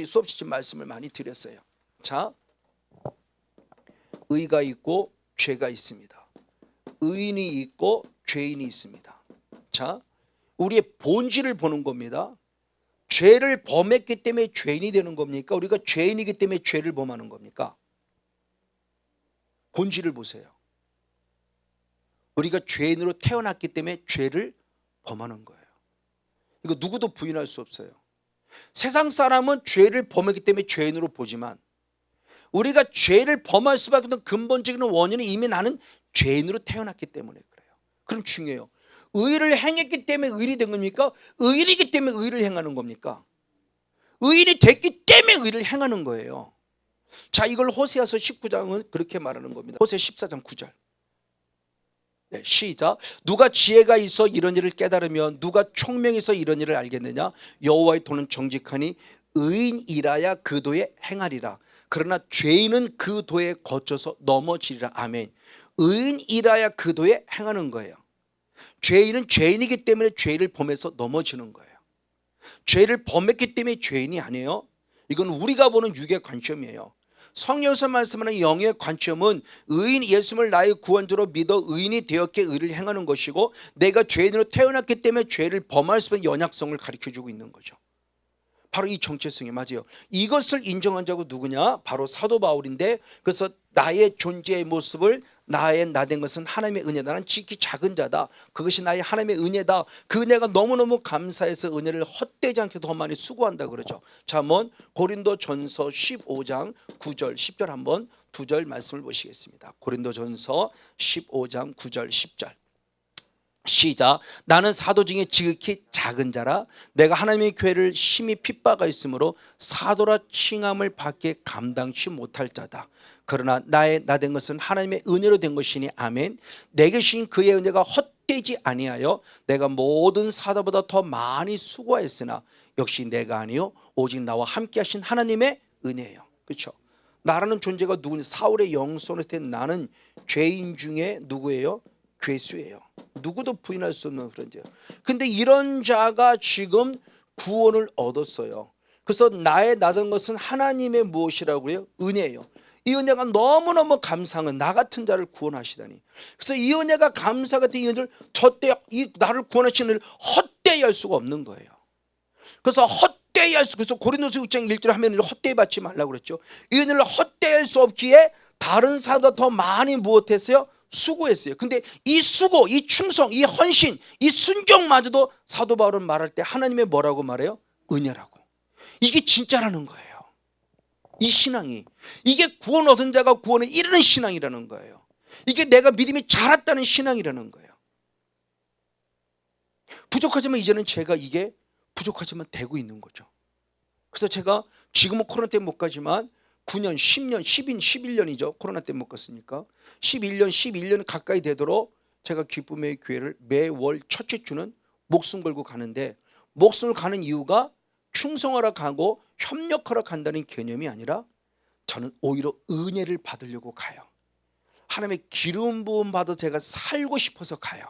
수없이 말씀을 많이 드렸어요. 자, 의가 있고 죄가 있습니다. 의인이 있고 죄인이 있습니다. 자, 우리의 본질을 보는 겁니다. 죄를 범했기 때문에 죄인이 되는 겁니까? 우리가 죄인이기 때문에 죄를 범하는 겁니까? 본질을 보세요. 우리가 죄인으로 태어났기 때문에 죄를 범하는 거예요. 이거 누구도 부인할 수 없어요. 세상 사람은 죄를 범했기 때문에 죄인으로 보지만 우리가 죄를 범할 수밖에 없는 근본적인 원인은 이미 나는 죄인으로 태어났기 때문에 그래요. 그럼 중요해요. 의를 행했기 때문에 의인이 된 겁니까? 의인이기 때문에 의를 행하는 겁니까? 의인이 됐기 때문에 의를 행하는 거예요. 자, 이걸 호세아서 19장은 그렇게 말하는 겁니다. 호세 14장 9절. 네, 시작. 누가 지혜가 있어 이런 일을 깨달으면 누가 총명이 있어 이런 일을 알겠느냐? 여호와의 도는 정직하니 의인이라야 그 도에 행하리라. 그러나 죄인은 그 도에 거쳐서 넘어지리라. 아멘. 의인이라야 그 도에 행하는 거예요. 죄인은 죄인이기 때문에 죄를 범해서 넘어지는 거예요. 죄를 범했기 때문에 죄인이 아니에요. 이건 우리가 보는 육의 관점이에요. 성경에서 말씀하는 영의 관점은 의인 예수님을 나의 구원자로 믿어 의인이 되었기에 의를 행하는 것이고 내가 죄인으로 태어났기 때문에 죄를 범할 수 있는 연약성을 가르쳐주고 있는 거죠. 바로 이 정체성이 맞아요. 이것을 인정한 자가 누구냐? 바로 사도 바울인데, 그래서 나의 존재의 모습을 나의 나된 것은 하나님의 은혜다. 나는 지극히 작은 자다. 그것이 나의 하나님의 은혜다. 그 은혜가 너무너무 감사해서 은혜를 헛되지 않게 더 많이 수고한다 그러죠. 자, 한번 고린도전서 15장 9절 10절 한번 두 절 말씀을 보시겠습니다. 고린도전서 15장 9절 10절 시작. 나는 사도 중에 지극히 작은 자라 내가 하나님의 교회를 심히 핍박하 있으므로 사도라 칭함을 받게 감당치 못할 자다. 그러나 나의 나된 것은 하나님의 은혜로 된 것이니 아멘. 내게 주신 그의 은혜가 헛되지 아니하여 내가 모든 사도보다 더 많이 수고하였으나 역시 내가 아니요 오직 나와 함께 하신 하나님의 은혜예요. 그렇죠? 나라는 존재가 누구냐? 사울의 영손을 된 나는 죄인 중에 누구예요? 괴수예요. 누구도 부인할 수 없는 그런 죄. 근데 이런 자가 지금 구원을 얻었어요. 그래서 나의 나던 것은 하나님의 무엇이라고요? 은혜예요. 이 은혜가 너무너무 감사한 나 같은 자를 구원하시다니. 그래서 이 은혜가 감사 같은 이 은혜를 저때 이 나를 구원하시는 은혜를 헛되이 할 수가 없는 거예요. 그래서 헛되이 할 수, 그래서 고린도서 6장 1절에 하면 헛되이 받지 말라고 그랬죠. 이 은혜를 헛되이 할 수 없기에 다른 사람보다 더 많이 무엇했어요? 수고했어요. 근데 이 수고, 이 충성, 이 헌신, 이 순종마저도 사도 바울은 말할 때 하나님의 뭐라고 말해요? 은혜라고. 이게 진짜라는 거예요. 이 신앙이, 이게 구원 얻은 자가 구원에 이르는 신앙이라는 거예요. 이게 내가 믿음이 자랐다는 신앙이라는 거예요. 부족하지만 이제는 제가 이게 부족하지만 되고 있는 거죠. 그래서 제가 지금은 코로나 때문에 못 가지만 9년, 10년, 11년이죠. 코로나 때문에 못 갔으니까 11년 가까이 되도록 제가 기쁨의 교회를 매월 첫째 주는 목숨 걸고 가는데, 목숨을 가는 이유가 충성하러 가고 협력하러 간다는 개념이 아니라 저는 오히려 은혜를 받으려고 가요. 하나님의 기름 부음 받아 제가 살고 싶어서 가요.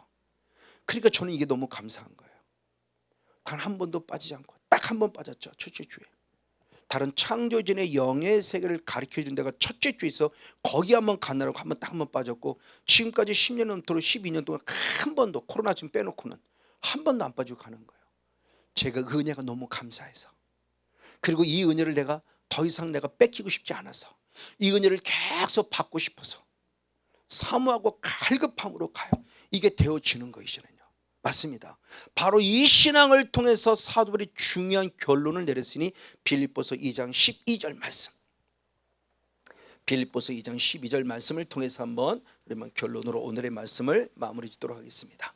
그러니까 저는 이게 너무 감사한 거예요. 단 한 번도 빠지지 않고, 딱 한 번 빠졌죠. 첫째 주에. 다른 창조진의 영의 세계를 가르쳐준 데가 첫째 주에 있어 거기 한번 가느라고 딱 한 번 빠졌고, 지금까지 10년 넘도록 12년 동안 한 번도, 코로나 지금 빼놓고는 한 번도 안 빠지고 가는 거예요. 제가 그 은혜가 너무 감사해서, 그리고 이 은혜를 내가 더 이상 내가 뺏기고 싶지 않아서, 이 은혜를 계속 받고 싶어서 사모하고 갈급함으로 가요. 이게 되어지는 것이잖아요. 맞습니다. 바로 이 신앙을 통해서 사도들이 중요한 결론을 내렸으니 빌립보서 2장 12절 말씀, 빌립보서 2장 12절 말씀을 통해서 한번 그러면 결론으로 오늘의 말씀을 마무리 짓도록 하겠습니다.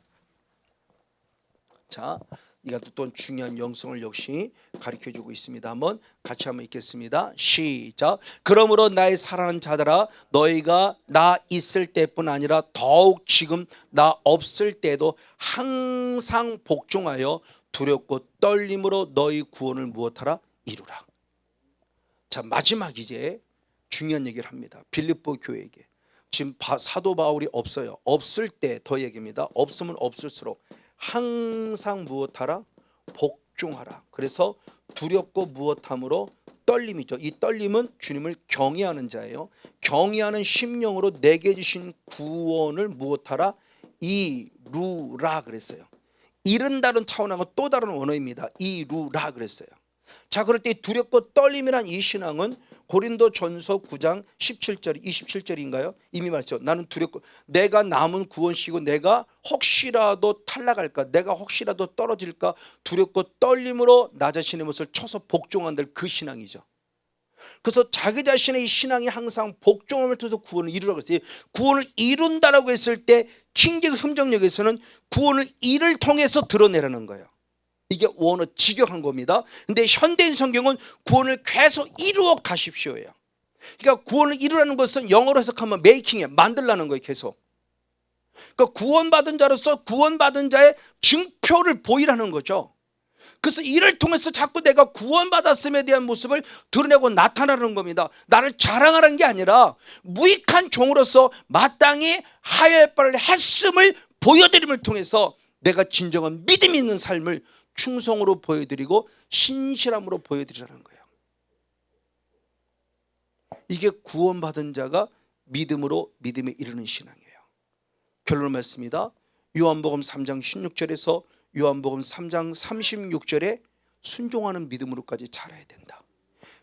자, 이것도 또 중요한 영성을 역시 가르쳐주고 있습니다. 한번 같이 한번 읽겠습니다. 시작. 그러므로 나의 사랑하는 자들아, 너희가 나 있을 때뿐 아니라 더욱 지금 나 없을 때도 항상 복종하여 두렵고 떨림으로 너희 구원을 무엇하라? 이루라. 자, 마지막 이제 중요한 얘기를 합니다. 빌립보 교회에게. 지금 사도 바울이 없어요. 없을 때 더 얘기입니다. 없으면 없을수록 항상 무엇하라? 복종하라. 그래서 두렵고 무엇함으로? 떨림이죠. 이 떨림은 주님을 경외하는 자예요. 경외하는 심령으로 내게 주신 구원을 무엇하라? 이루라 그랬어요. 이른다는 차원하고 또 다른 언어입니다. 이루라 그랬어요. 자, 그럴 때 두렵고 떨림이란 이 신앙은 고린도전서 9장 17절 27절인가요? 이미 말했죠. 나는 두렵고, 내가 남은 구원시고 내가 혹시라도 탈락할까, 내가 혹시라도 떨어질까 두렵고 떨림으로 나 자신의 모습을 쳐서 복종한다. 그 신앙이죠. 그래서 자기 자신의 이 신앙이 항상 복종함을 통해서 구원을 이루라고 했어요. 구원을 이룬다라고 했을 때 킹제스 흠정역에서는 구원을 이를 통해서 드러내라는 거예요. 이게 원어 직역한 겁니다. 근데 현대인 성경은 구원을 계속 이루어 가십시오예요. 그러니까 구원을 이루라는 것은 영어로 해석하면 메이킹이에요. 만들라는 거예요. 계속. 그러니까 구원받은 자로서 구원받은 자의 증표를 보이라는 거죠. 그래서 이를 통해서 자꾸 내가 구원받았음에 대한 모습을 드러내고 나타나는 겁니다. 나를 자랑하는 게 아니라 무익한 종으로서 마땅히 하여야 할 바를 했음을 보여드림을 통해서 내가 진정한 믿음 있는 삶을 충성으로 보여드리고 신실함으로 보여드리라는 거예요. 이게 구원받은 자가 믿음으로 믿음에 이르는 신앙이에요. 결론을 말씀입니다. 요한복음 3장 16절에서 요한복음 3장 36절에 순종하는 믿음으로까지 자라야 된다.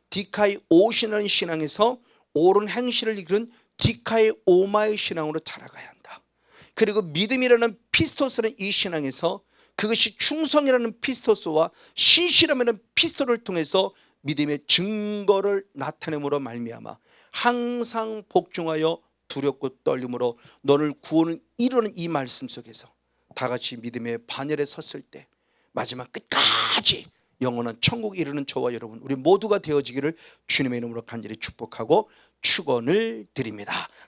디카이 오시라는 신앙에서 옳은 행실을 이끄는 디카이 오마의 신앙으로 자라가야 한다. 그리고 믿음이라는 피스토스라는 이 신앙에서 그것이 충성이라는 피스토스와 신실함이라는 피스토를 통해서 믿음의 증거를 나타내므로 말미암아 항상 복종하여 두렵고 떨림으로 너를 구원을 이루는 이 말씀 속에서 다 같이 믿음의 반열에 섰을 때 마지막 끝까지 영원한 천국 이루는 저와 여러분 우리 모두가 되어지기를 주님의 이름으로 간절히 축복하고 축원을 드립니다.